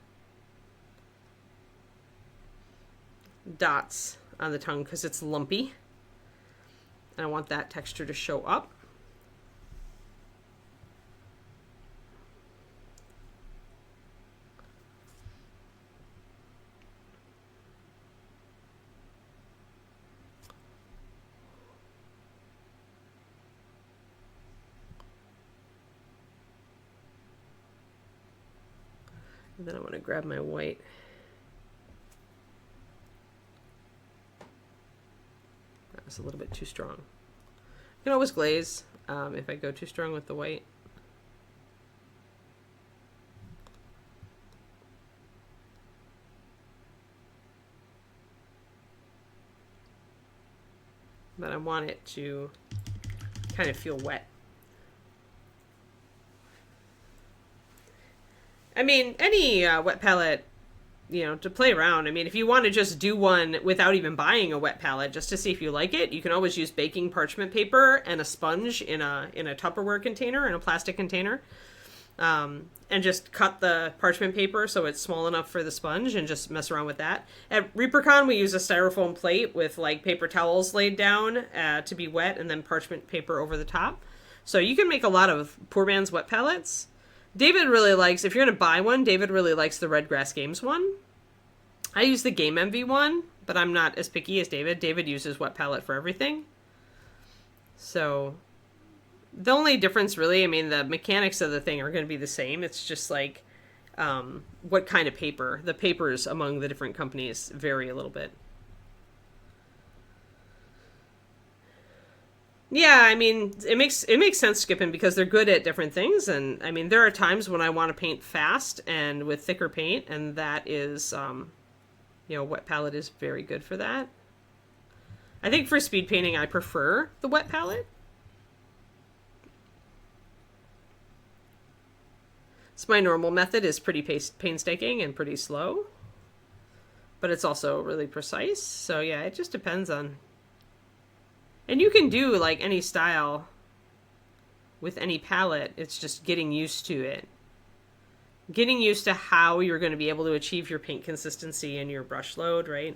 dots on the tongue because it's lumpy. And I want that texture to show up. And then I want to grab my white. That was a little bit too strong. You can always glaze if I go too strong with the white. But I want it to kind of feel wet. I mean, any wet palette, to play around. I mean, if you want to just do one without even buying a wet palette, just to see if you like it, you can always use baking parchment paper and a sponge in a Tupperware container, in a plastic container. and just cut the parchment paper so it's small enough for the sponge and just mess around with that. At ReaperCon, we use a styrofoam plate with like paper towels laid down to be wet and then parchment paper over the top. So you can make a lot of poor man's wet palettes. David really likes, if you're going to buy one, David really likes the Red Grass Games one. I use the Game Envy one, but I'm not as picky as David. David uses wet palette for everything. So the only difference really, I mean, the mechanics of the thing are going to be the same. It's just like what kind of paper. The papers among the different companies vary a little bit. Yeah, I mean, it makes sense, Skipping, because they're good at different things. And I mean, there are times when I want to paint fast and with thicker paint, and that is, wet palette is very good for that. I think for speed painting, I prefer the wet palette. So my normal method is pretty painstaking and pretty slow, but it's also really precise. So yeah, it just depends on. And you can do like any style with any palette. It's just getting used to it. Getting used to how you're going to be able to achieve your paint consistency and your brush load, right?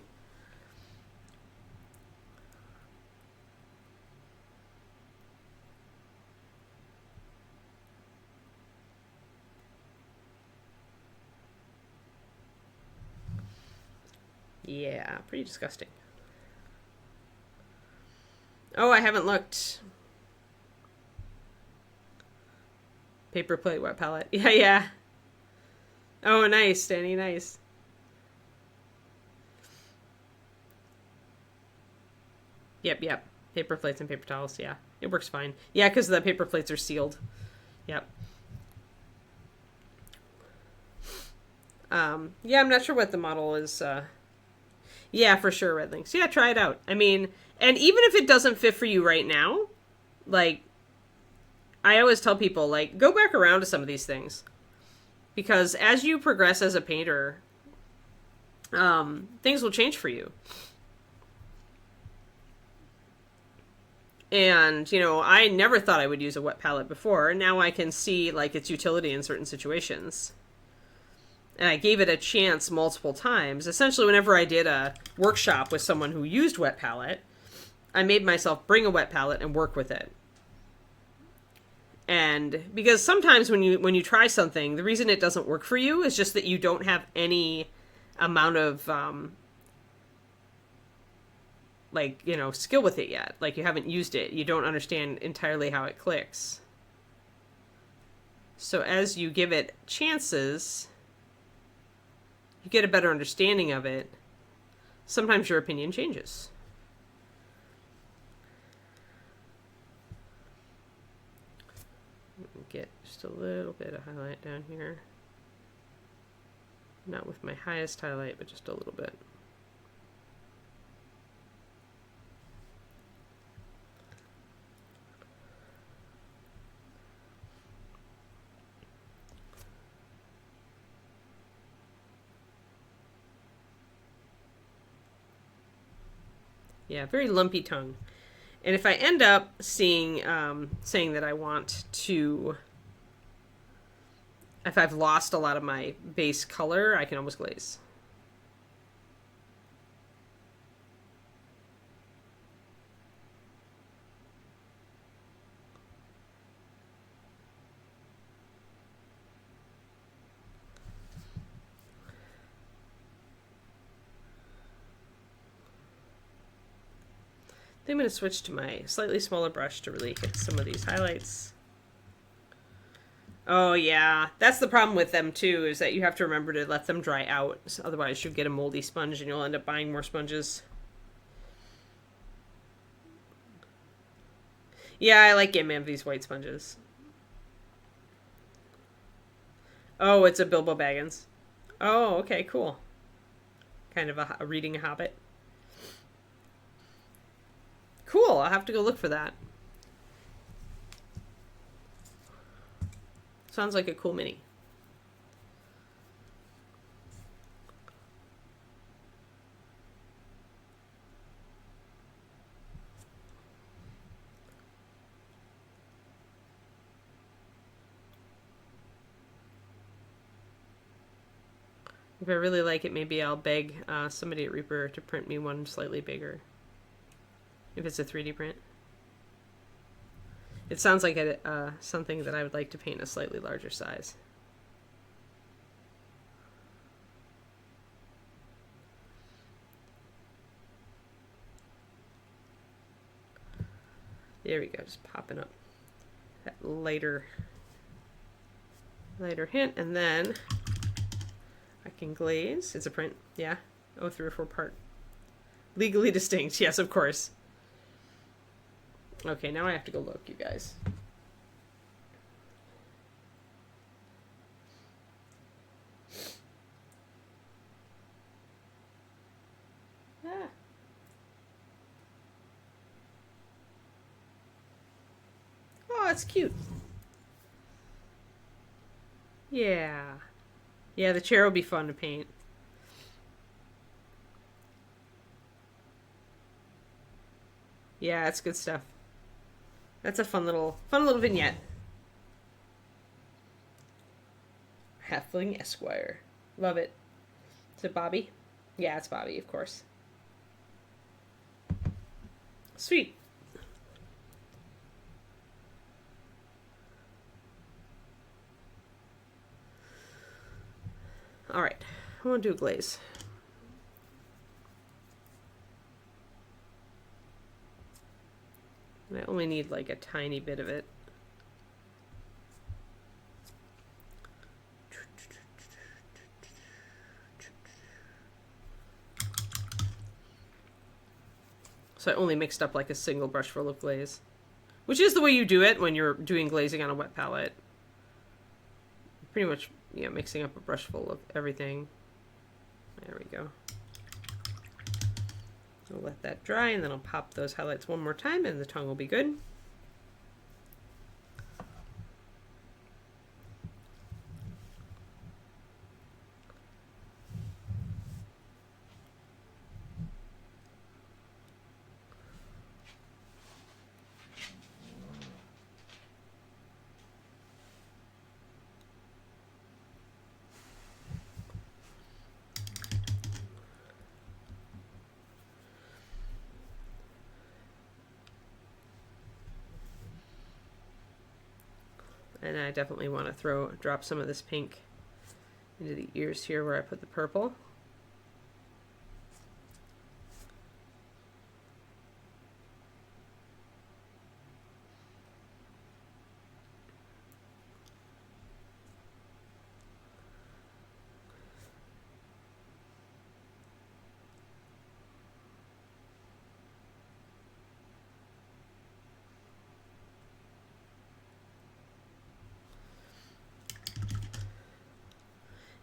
Yeah, pretty disgusting. Oh, I haven't looked. Paper plate wet palette. Yeah, yeah. Oh, nice, Danny, nice. Yep. Paper plates and paper towels, yeah. It works fine. Yeah, because the paper plates are sealed. Yep. Yeah, I'm not sure what the model is. Yeah, for sure, Red Links. Yeah, try it out. I mean, and even if it doesn't fit for you right now, like, I always tell people, like, go back around to some of these things. Because as you progress as a painter, things will change for you. And, I never thought I would use a wet palette before. And now I can see, like, its utility in certain situations. And I gave it a chance multiple times. Essentially, whenever I did a workshop with someone who used wet palette, I made myself bring a wet palette and work with it. And because sometimes when you try something, the reason it doesn't work for you is just that you don't have any amount of skill with it yet. Like, you haven't used it. You don't understand entirely how it clicks. So as you give it chances, you get a better understanding of it. Sometimes your opinion changes. Get just a little bit of highlight down here. Not with my highest highlight, but just a little bit. Yeah, very lumpy tongue. And if I end up saying that I want to, if I've lost a lot of my base color, I can almost glaze. I'm going to switch to my slightly smaller brush to really hit some of these highlights. Oh yeah, that's the problem with them too, is that you have to remember to let them dry out. Otherwise you'll get a moldy sponge and you'll end up buying more sponges. Yeah, I like Game these white sponges. Oh, it's a Bilbo Baggins. Oh, okay, cool. Kind of a reading a Hobbit. Cool, I'll have to go look for that. Sounds like a cool mini. If I really like it, maybe I'll beg somebody at Reaper to print me one slightly bigger. If it's a 3D print. It sounds like something that I would like to paint a slightly larger size. There we go, just popping up that lighter hint, and then I can glaze. It's a print, yeah. Oh, 3 or 4 part. Legally distinct, yes, of course. Okay, now I have to go look, you guys. Ah. Oh, it's cute. Yeah. Yeah, the chair will be fun to paint. Yeah, it's good stuff. That's a fun little vignette. Halfling Esquire. Love it. Is it Bobby? Yeah, it's Bobby, of course. Sweet. All right, I want to do a glaze. And I only need like a tiny bit of it. So I only mixed up like a single brush full of glaze, which is the way you do it when you're doing glazing on a wet palette. Pretty much, yeah, mixing up a brush full of everything. There we go. I'll let that dry, and then I'll pop those highlights one more time, and the tongue will be good. And I definitely want to drop some of this pink into the ears here where I put the purple.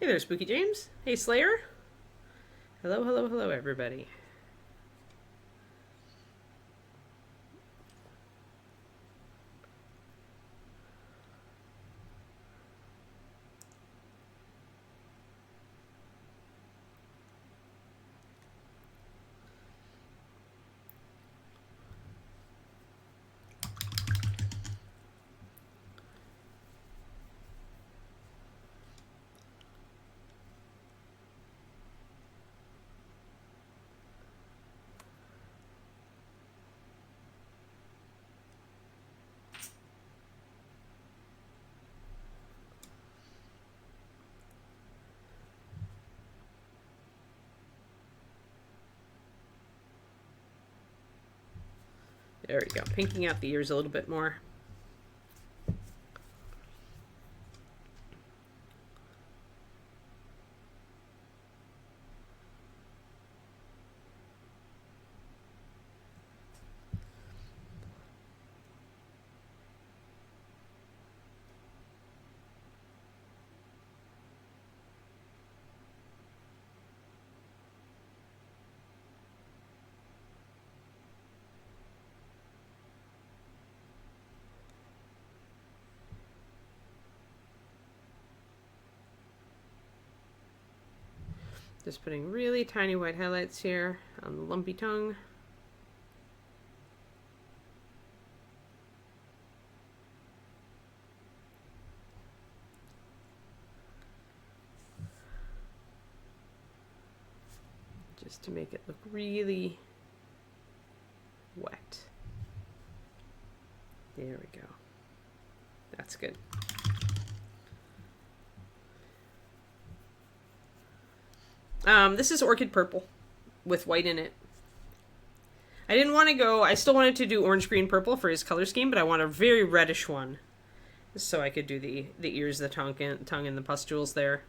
Hey there, Spooky James. Hey, Slayer. Hello, hello, hello, everybody. There we go. Pinking out the ears a little bit more. Just putting really tiny white highlights here on the lumpy tongue. just to make it look really wet. There we go. That's good. This is Orchid Purple with white in it. I didn't want to go, I still wanted to do orange, green, purple for his color scheme, but I want a very reddish one. So I could do the ears, the tongue, and the pustules there.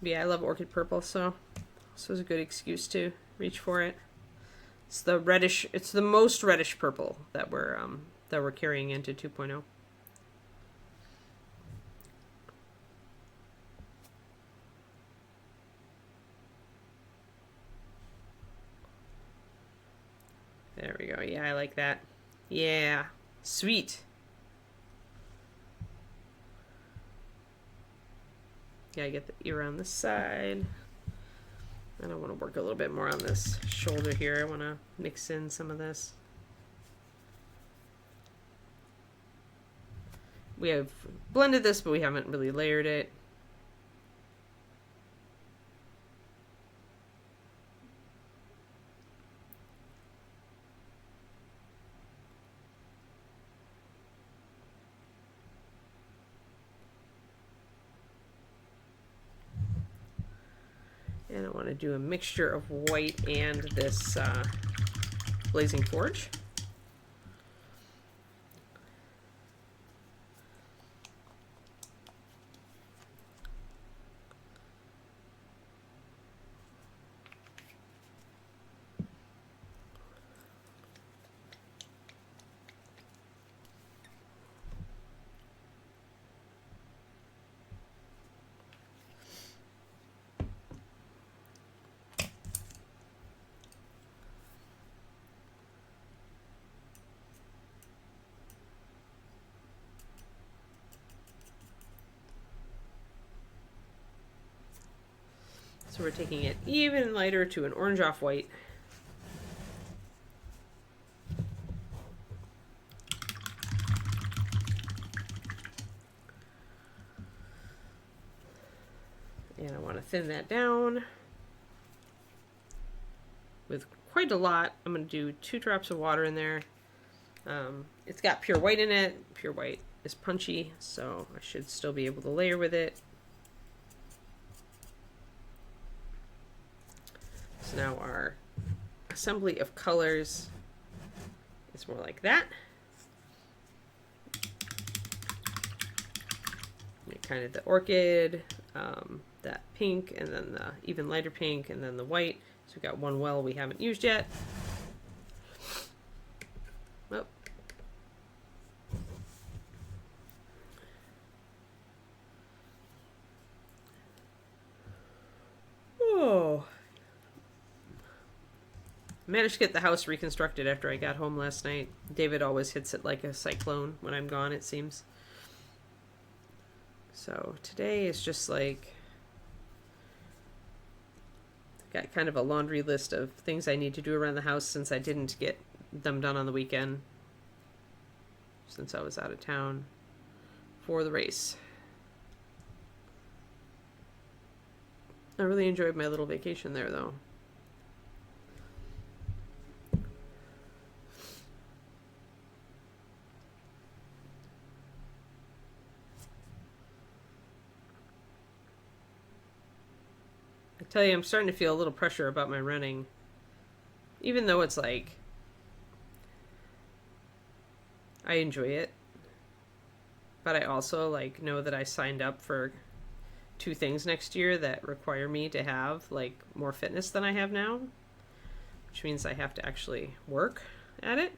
Yeah, I love Orchid Purple, so this was a good excuse to reach for it. It's the reddish. It's the most reddish purple that we're carrying into 2.0. There we go. Yeah, I like that. Yeah, sweet. Yeah, I get the ear on this side. And I want to work a little bit more on this shoulder here. I want to mix in some of this. We have blended this, but we haven't really layered it. And I want to do a mixture of white and this Blazing Forge. So we're taking it even lighter to an orange off-white. And I want to thin that down with quite a lot. I'm going to do 2 drops of water in there. It's got pure white in it. Pure white is punchy, so I should still be able to layer with it. So now our assembly of colors is more like that. Kind of the orchid, that pink, and then the even lighter pink, and then the white. So we've got one well we haven't used yet. Oh. Oh. Managed to get the house reconstructed after I got home last night. David always hits it like a cyclone when I'm gone, it seems. So today is just like, got kind of a laundry list of things I need to do around the house since I didn't get them done on the weekend, since I was out of town for the race. I really enjoyed my little vacation there, though. I tell you, I'm starting to feel a little pressure about my running. Even though it's like, I enjoy it. But I also like know that I signed up for 2 things next year that require me to have like more fitness than I have now. Which means I have to actually work at it.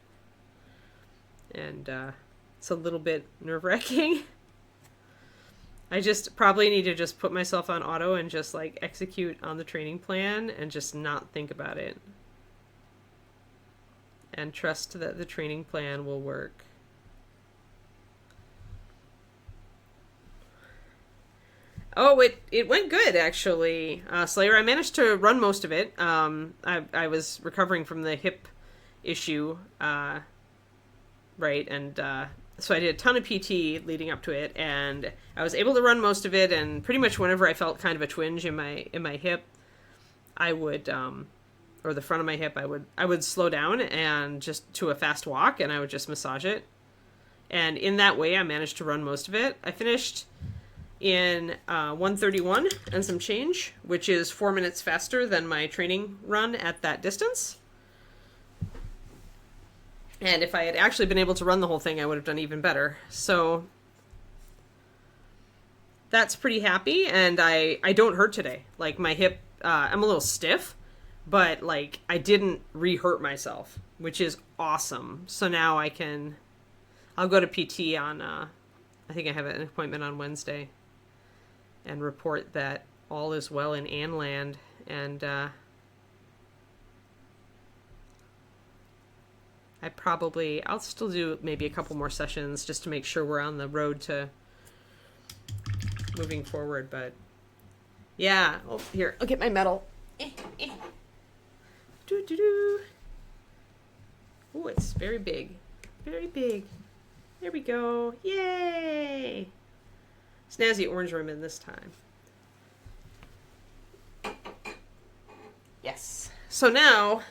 And it's a little bit nerve-wracking. I just probably need to just put myself on auto and just like execute on the training plan and just not think about it. And trust that the training plan will work. Oh, it went good actually, Slayer. I managed to run most of it. I was recovering from the hip issue, right, and so I did a ton of PT leading up to it, and I was able to run most of it. And pretty much whenever I felt kind of a twinge in my hip, I would or the front of my hip, I would slow down and just to a fast walk, and I would just massage it. And in that way, I managed to run most of it. I finished in 131 and some change, which is 4 minutes faster than my training run at that distance. And if I had actually been able to run the whole thing, I would have done even better. So that's pretty happy, and I don't hurt today. Like, my hip, I'm a little stiff, but, like, I didn't re-hurt myself, which is awesome. So now I'll go to PT on, I think I have an appointment on Wednesday, and report that all is well in Anland, and I'll still do maybe a couple more sessions just to make sure we're on the road to moving forward. But yeah, oh, here, I'll get my medal. Oh, it's very big. Very big. There we go. Yay! Snazzy orange ribbon this time. Yes. So now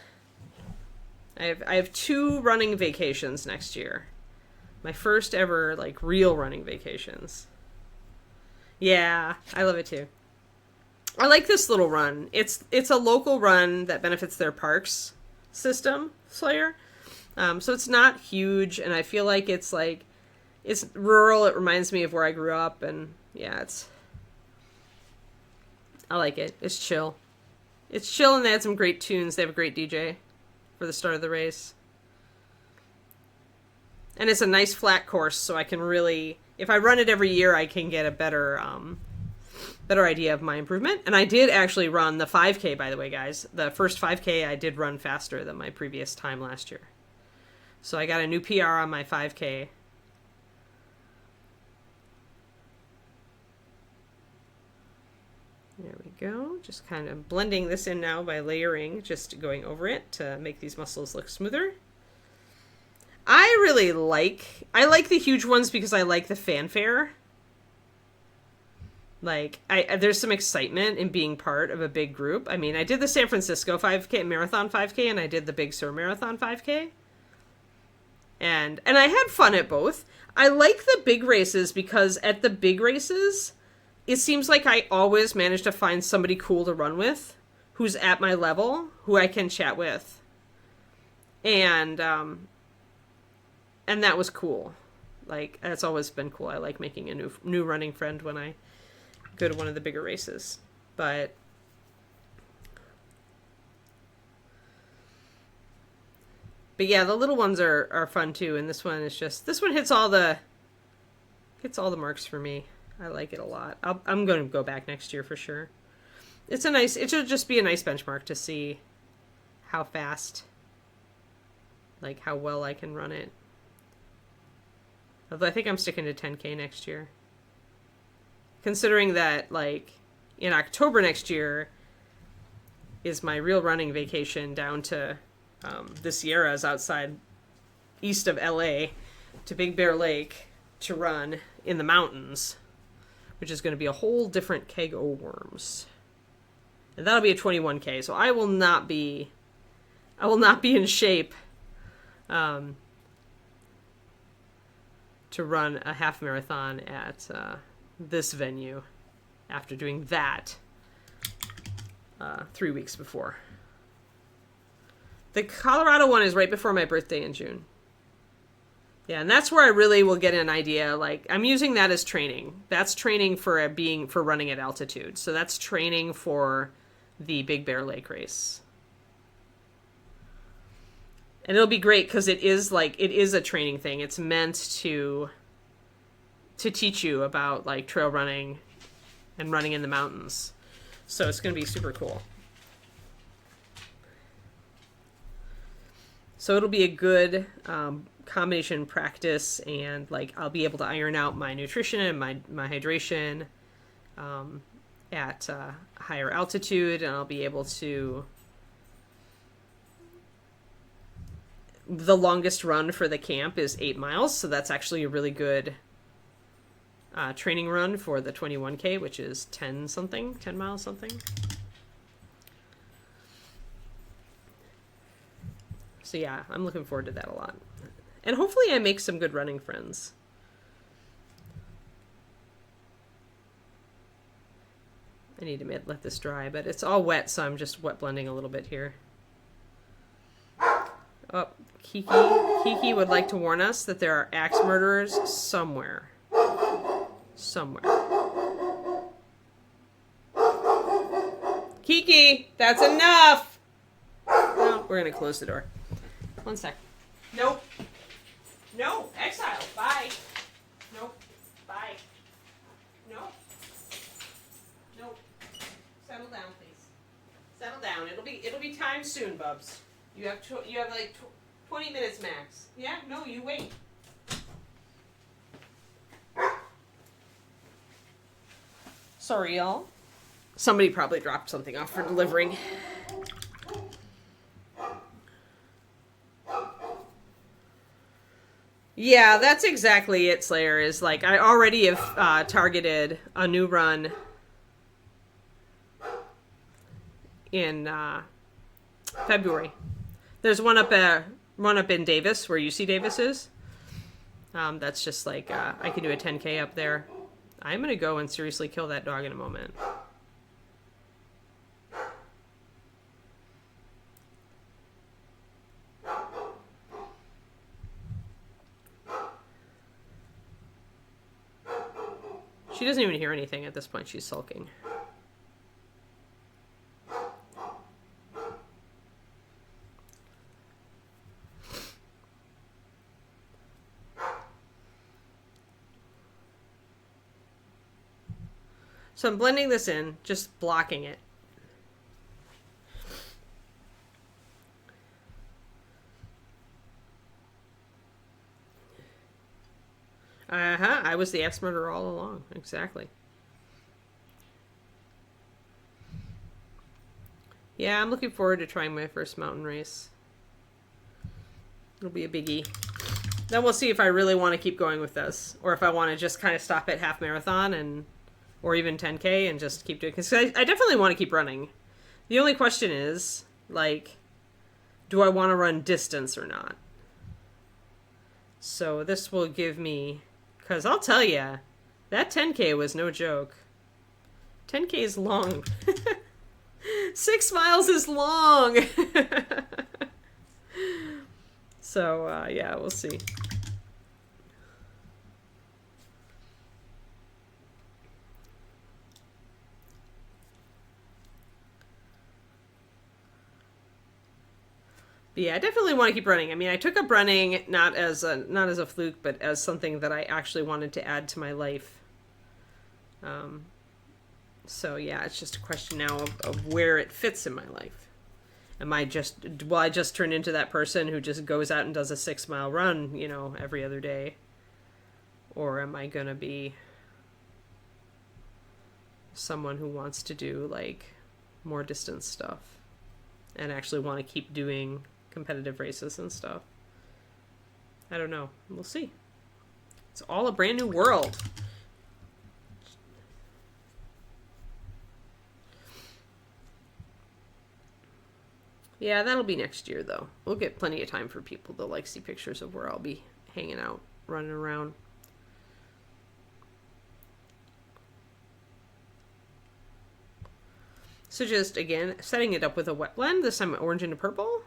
I have 2 running vacations next year. My first ever, like, real running vacations. Yeah, I love it too. I like this little run. It's a local run that benefits their parks system, Slayer. So it's not huge, and I feel like it's rural. It reminds me of where I grew up, and yeah, I like it. It's chill. It's chill, and they had some great tunes. They have a great DJ for the start of the race. And it's a nice flat course, so I can really, if I run it every year, I can get a better idea of my improvement. And I did actually run the 5K, by the way, guys. The first 5K I did run faster than my previous time last year. So I got a new PR on my 5K. There we go. Just kind of blending this in now by layering, just going over it to make these muscles look smoother. I like the huge ones because I like the fanfare. Like, there's some excitement in being part of a big group. I mean, I did the San Francisco 5K, Marathon 5K, and I did the Big Sur Marathon 5K. And I had fun at both. I like the big races because at the big races, it seems like I always manage to find somebody cool to run with, who's at my level, who I can chat with. And that was cool. Like, that's always been cool. I like making a new running friend when I go to one of the bigger races. But yeah, the little ones are fun too, and this one hits all the marks for me. I like it a lot. I'm going to go back next year for sure. It should just be a nice benchmark to see how fast, like how well I can run it. Although I think I'm sticking to 10K next year. Considering that, like, in October next year is my real running vacation down to the Sierras east of LA to Big Bear Lake to run in the mountains, which is going to be a whole different keg o' worms. And that'll be a 21K, so I will not be in shape to run a half marathon at this venue after doing that 3 weeks before. The Colorado one is right before my birthday in June. Yeah, and that's where I really will get an idea. Like, I'm using that as training. That's training for running at altitude. So that's training for the Big Bear Lake race. And it'll be great because it is a training thing. It's meant to teach you about, like, trail running and running in the mountains. So it's going to be super cool. So it'll be a good combination practice, and, like, I'll be able to iron out my nutrition and my hydration at higher altitude, and I'll be able to. The longest run for the camp is 8 miles, so that's actually a really good training run for the 21K, which is 10 miles something. So yeah, I'm looking forward to that a lot. And hopefully I make some good running friends. I need to let this dry, but it's all wet, so I'm just wet blending a little bit here. Oh, Kiki would like to warn us that there are axe murderers somewhere. Somewhere. Kiki, that's enough! No, we're gonna close the door. 1 sec. Nope. No, exile. Bye. Nope. Bye. Nope. Nope. Settle down, please. Settle down. It'll be time soon, Bubs. You have like 20 minutes max. Yeah? No, you wait. Sorry, y'all. Somebody probably dropped something off for delivering. Yeah, that's exactly it, Slayer. Is like, I already have targeted a new run in February. There's one up in Davis, where UC Davis is. That's just like, I can do a 10K up there. I'm going to go and seriously kill that dog in a moment. She doesn't even hear anything at this point. She's sulking. So I'm blending this in, just blocking it. I was the axe murderer all along. Exactly. Yeah, I'm looking forward to trying my first mountain race. It'll be a biggie. Then we'll see if I really want to keep going with this, or if I want to just kind of stop at half marathon and, or even 10K and just keep doing. Because I definitely want to keep running. The only question is, like, do I want to run distance or not? So this will give me, because I'll tell you, that 10K was no joke. 10K is long. 6 miles is long. So, yeah, we'll see. But yeah, I definitely want to keep running. I mean, I took up running not as a fluke, but as something that I actually wanted to add to my life. So yeah, it's just a question now of where it fits in my life. Will I just turn into that person who just goes out and does a 6 mile run, you know, every other day? Or am I going to be someone who wants to do like more distance stuff and actually want to keep doing competitive races and stuff? I don't know. We'll see. It's all a brand new world. Yeah, that'll be next year, though. We'll get plenty of time for people to, like, see pictures of where I'll be hanging out, running around. So just, again, setting it up with a wet blend, this time orange into purple.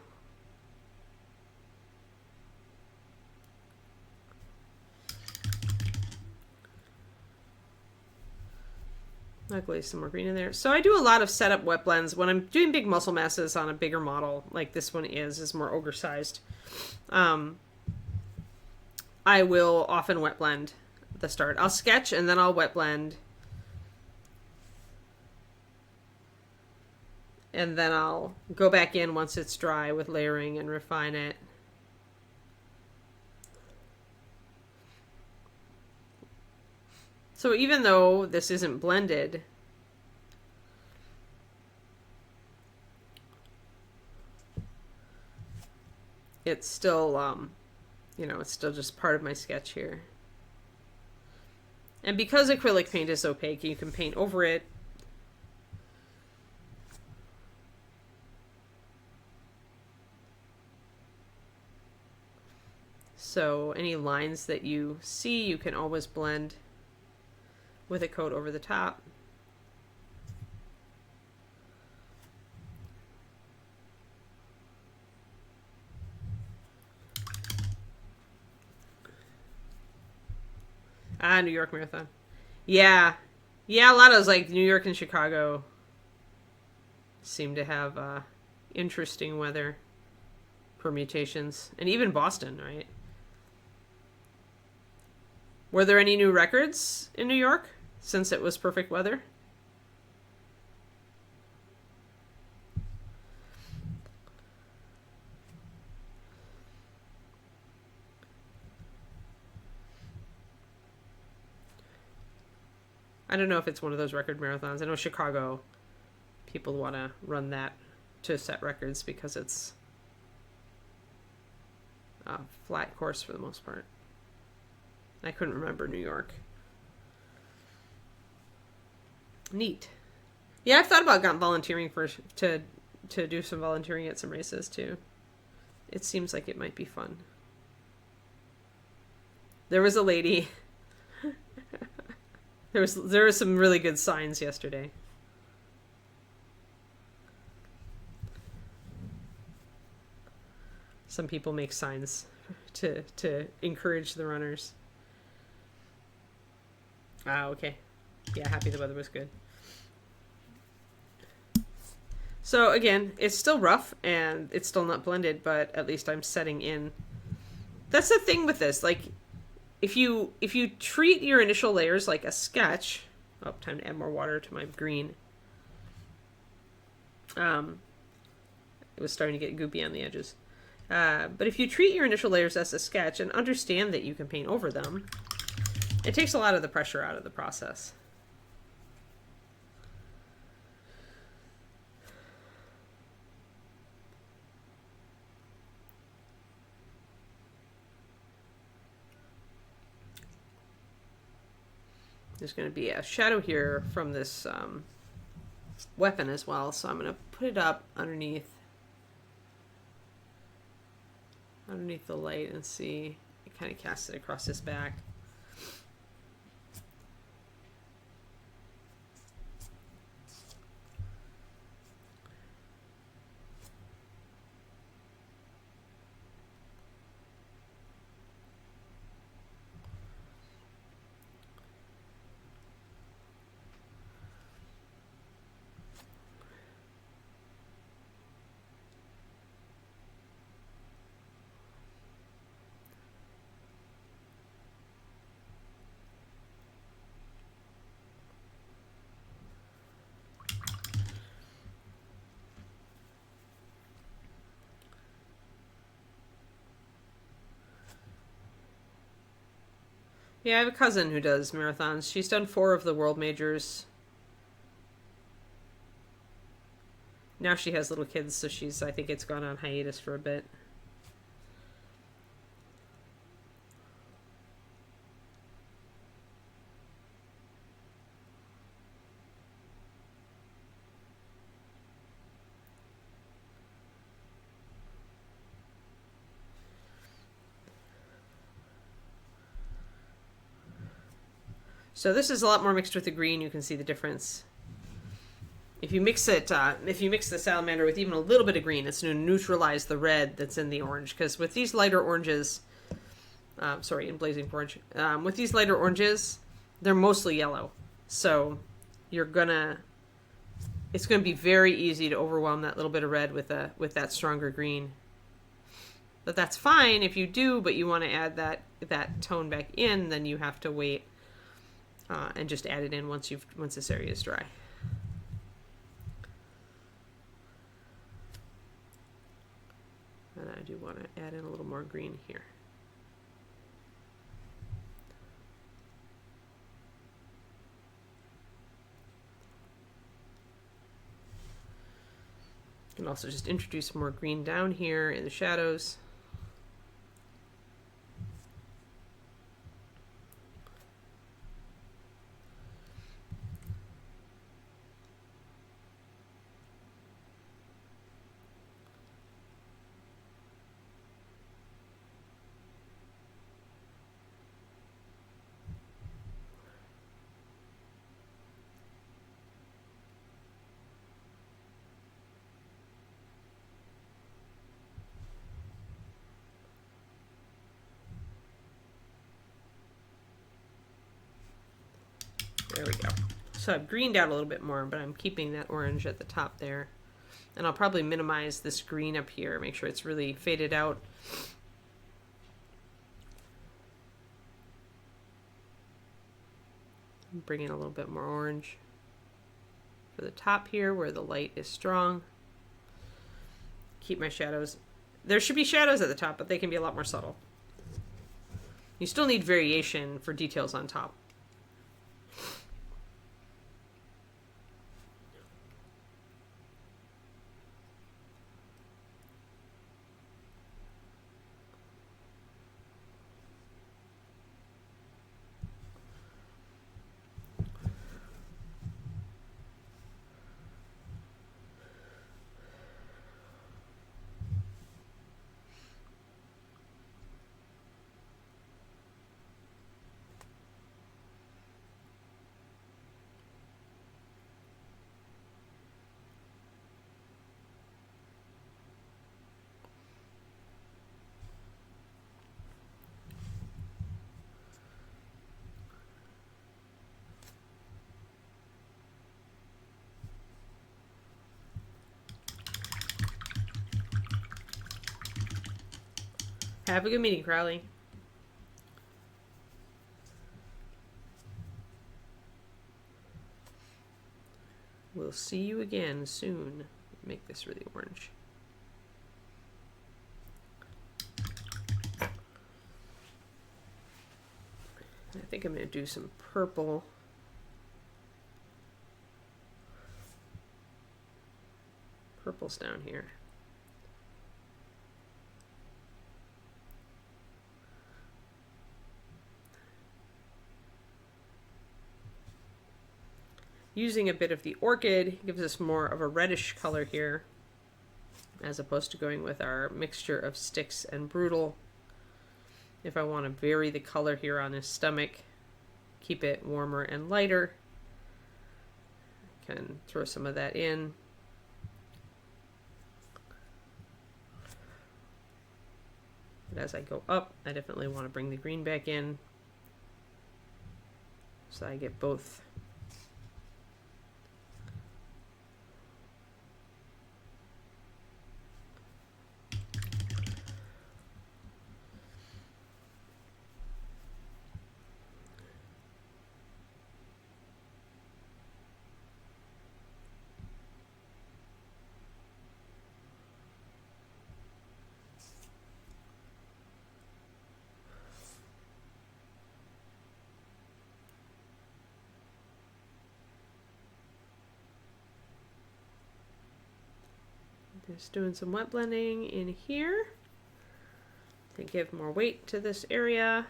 I'll glaze some more green in there. So I do a lot of setup wet blends when I'm doing big muscle masses on a bigger model, like this one is more ogre sized. I will often wet blend at the start. I'll sketch and then I'll wet blend. And then I'll go back in once it's dry with layering and refine it. So even though this isn't blended, it's still, it's still just part of my sketch here. And because acrylic paint is opaque, you can paint over it. So any lines that you see, you can always blend with a coat over the top. New York Marathon. Yeah. Yeah, a lot of those, like New York and Chicago, seem to have interesting weather permutations. And even Boston, right? Were there any new records in New York since it was perfect weather? I don't know if it's one of those record marathons. I know Chicago, people want to run that to set records because it's a flat course for the most part. I couldn't remember New York. Neat. Yeah, I've thought about volunteering to do some volunteering at some races too. It seems like it might be fun. There was a lady. There was some really good signs yesterday. Some people make signs to encourage the runners. Okay. Yeah, happy the weather was good. So again, it's still rough and it's still not blended, but at least I'm setting in. That's the thing with this. Like, if you treat your initial layers like a sketch, time to add more water to my green. It was starting to get goopy on the edges. But if you treat your initial layers as a sketch and understand that you can paint over them, it takes a lot of the pressure out of the process. There's going to be a shadow here from this weapon as well, so I'm going to put it up underneath the light and see. It kind of casts it across his back. Yeah, I have a cousin who does marathons. She's done 4 of the world majors. Now she has little kids, so I think it's gone on hiatus for a bit. So this is a lot more mixed with the green. You can see the difference. If you mix the salamander with even a little bit of green, it's going to neutralize the red that's in the orange. Because with these lighter oranges, in blazing orange, with these lighter oranges, they're mostly yellow. So it's going to be very easy to overwhelm that little bit of red with that stronger green. But that's fine if you do, but you want to add that tone back in, then you have to wait and just add it in once this area is dry. And I do want to add in a little more green here. And also just introduce more green down here in the shadows. There we go. So I've greened out a little bit more, but I'm keeping that orange at the top there. And I'll probably minimize this green up here, make sure it's really faded out. Bring in a little bit more orange for the top here where the light is strong. Keep my shadows. There should be shadows at the top, but they can be a lot more subtle. You still need variation for details on top. Have a good meeting, Crowley. We'll see you again soon. Make this really orange. I think I'm going to do some purple. Purple's down here. Using a bit of the orchid gives us more of a reddish color here, as opposed to going with our mixture of sticks and brutal. If I want to vary the color here on his stomach, keep it warmer and lighter, I can throw some of that in. But as I go up, I definitely want to bring the green back in, so I get both. Just doing some wet blending in here to give more weight to this area.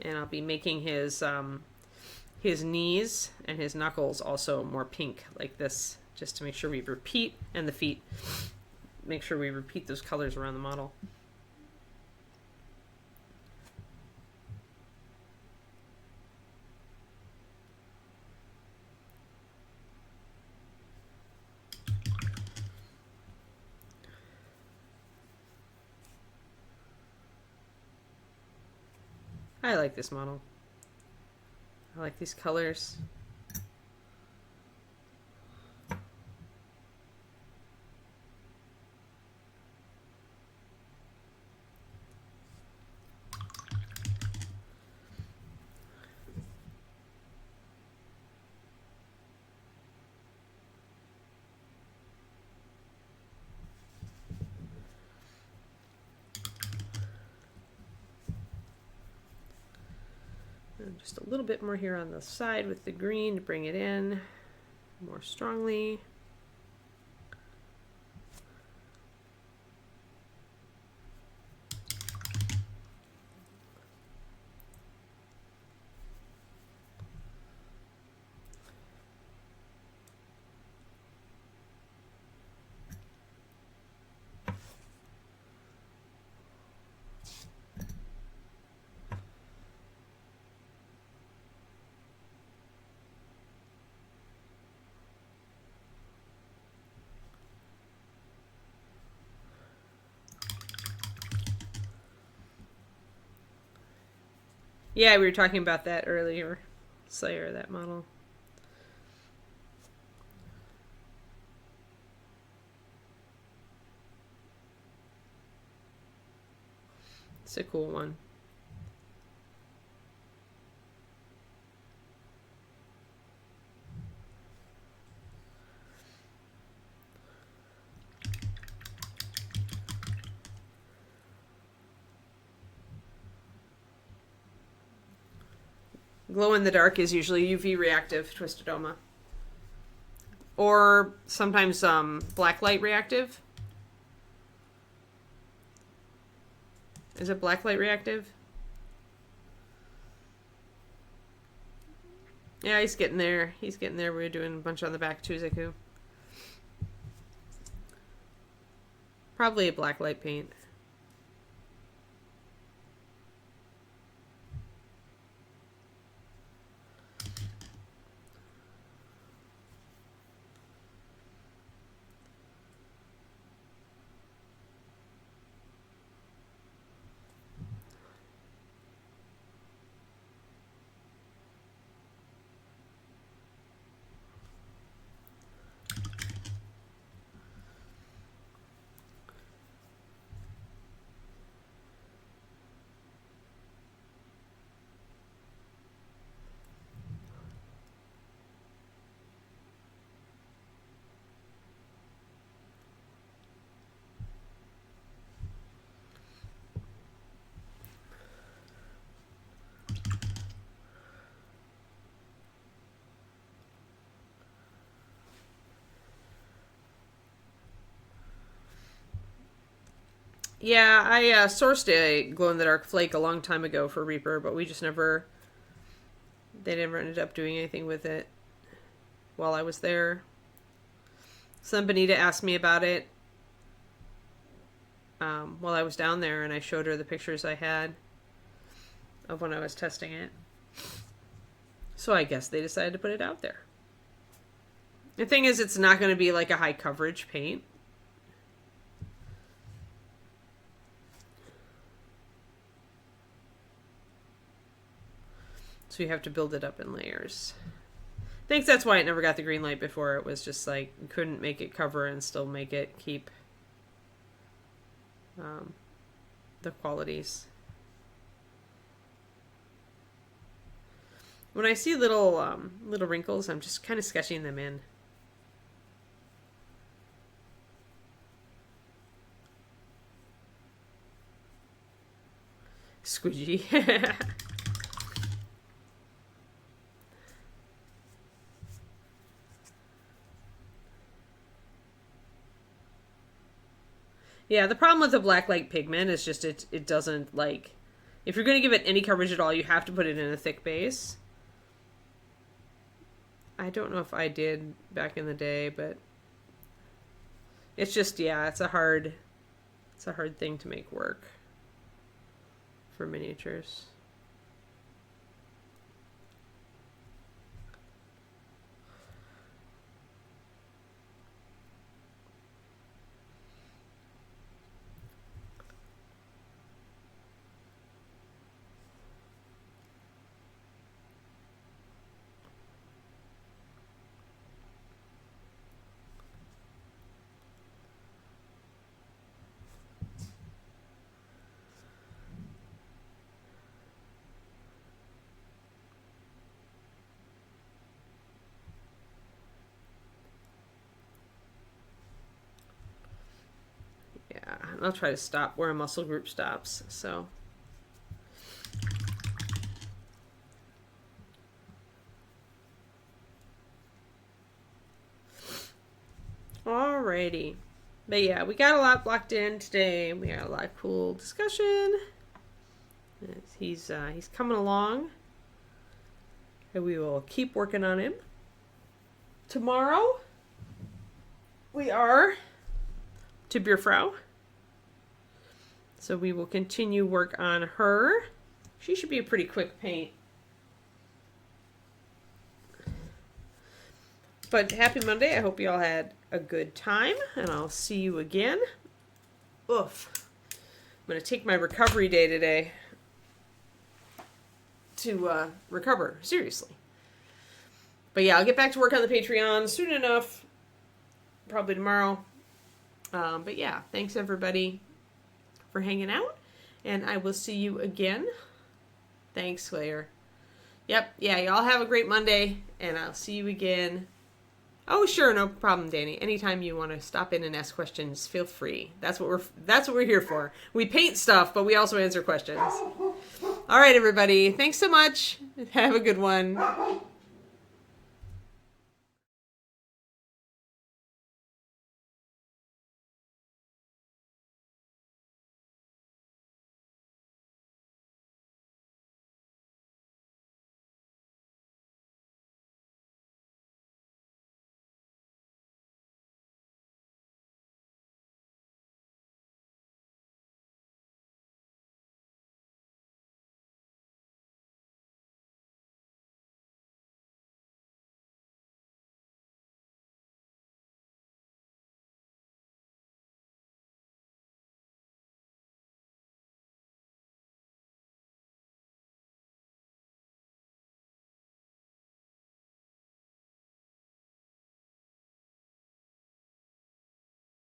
And I'll be making his knees and his knuckles also more pink like this, just to make sure we repeat, and the feet, make sure we repeat those colors around the model. I like this model. I like these colors. Just a little bit more here on the side with the green to bring it in more strongly. Yeah, we were talking about that earlier. Slayer, that model. It's a cool one. Glow in the dark is usually UV reactive twistodoma. Or sometimes black light reactive. Is it black light reactive? Yeah, he's getting there. He's getting there. We're doing a bunch on the back too, Zaku. Probably a black light paint. Yeah, I sourced a glow-in-the-dark flake a long time ago for Reaper, but we just never... They never ended up doing anything with it while I was there. So then Benita asked me about it while I was down there, and I showed her the pictures I had of when I was testing it. So I guess they decided to put it out there. The thing is, it's not going to be like a high coverage paint. So you have to build it up in layers. I think that's why it never got the green light before. It was just like, you couldn't make it cover and still make it keep the qualities. When I see little wrinkles, I'm just kind of sketching them in. Squidgy. Yeah, the problem with the black light pigment is just it doesn't, like... If you're going to give it any coverage at all, you have to put it in a thick base. I don't know if I did back in the day, but... It's just, yeah, it's a hard thing to make work for miniatures. Yeah, I'll try to stop where a muscle group stops, so... Alrighty. But yeah, we got a lot locked in today. We got a lot of cool discussion. He's coming along. And we will keep working on him. Tomorrow, we are to Bierfrau. So we will continue work on her. She should be a pretty quick paint. But happy Monday. I hope you all had a good time. And I'll see you again. Oof. I'm going to take my recovery day today to recover. Seriously. But yeah, I'll get back to work on the Patreon soon enough. Probably tomorrow. But yeah, thanks everybody for hanging out. And I will see you again. Thanks, Claire. Yep, yeah, y'all have a great Monday. And I'll see you again. Oh, sure, no problem, Danny. Anytime you want to stop in and ask questions, feel free. That's what we're here for. We paint stuff, but we also answer questions. All right, everybody. Thanks so much. Have a good one.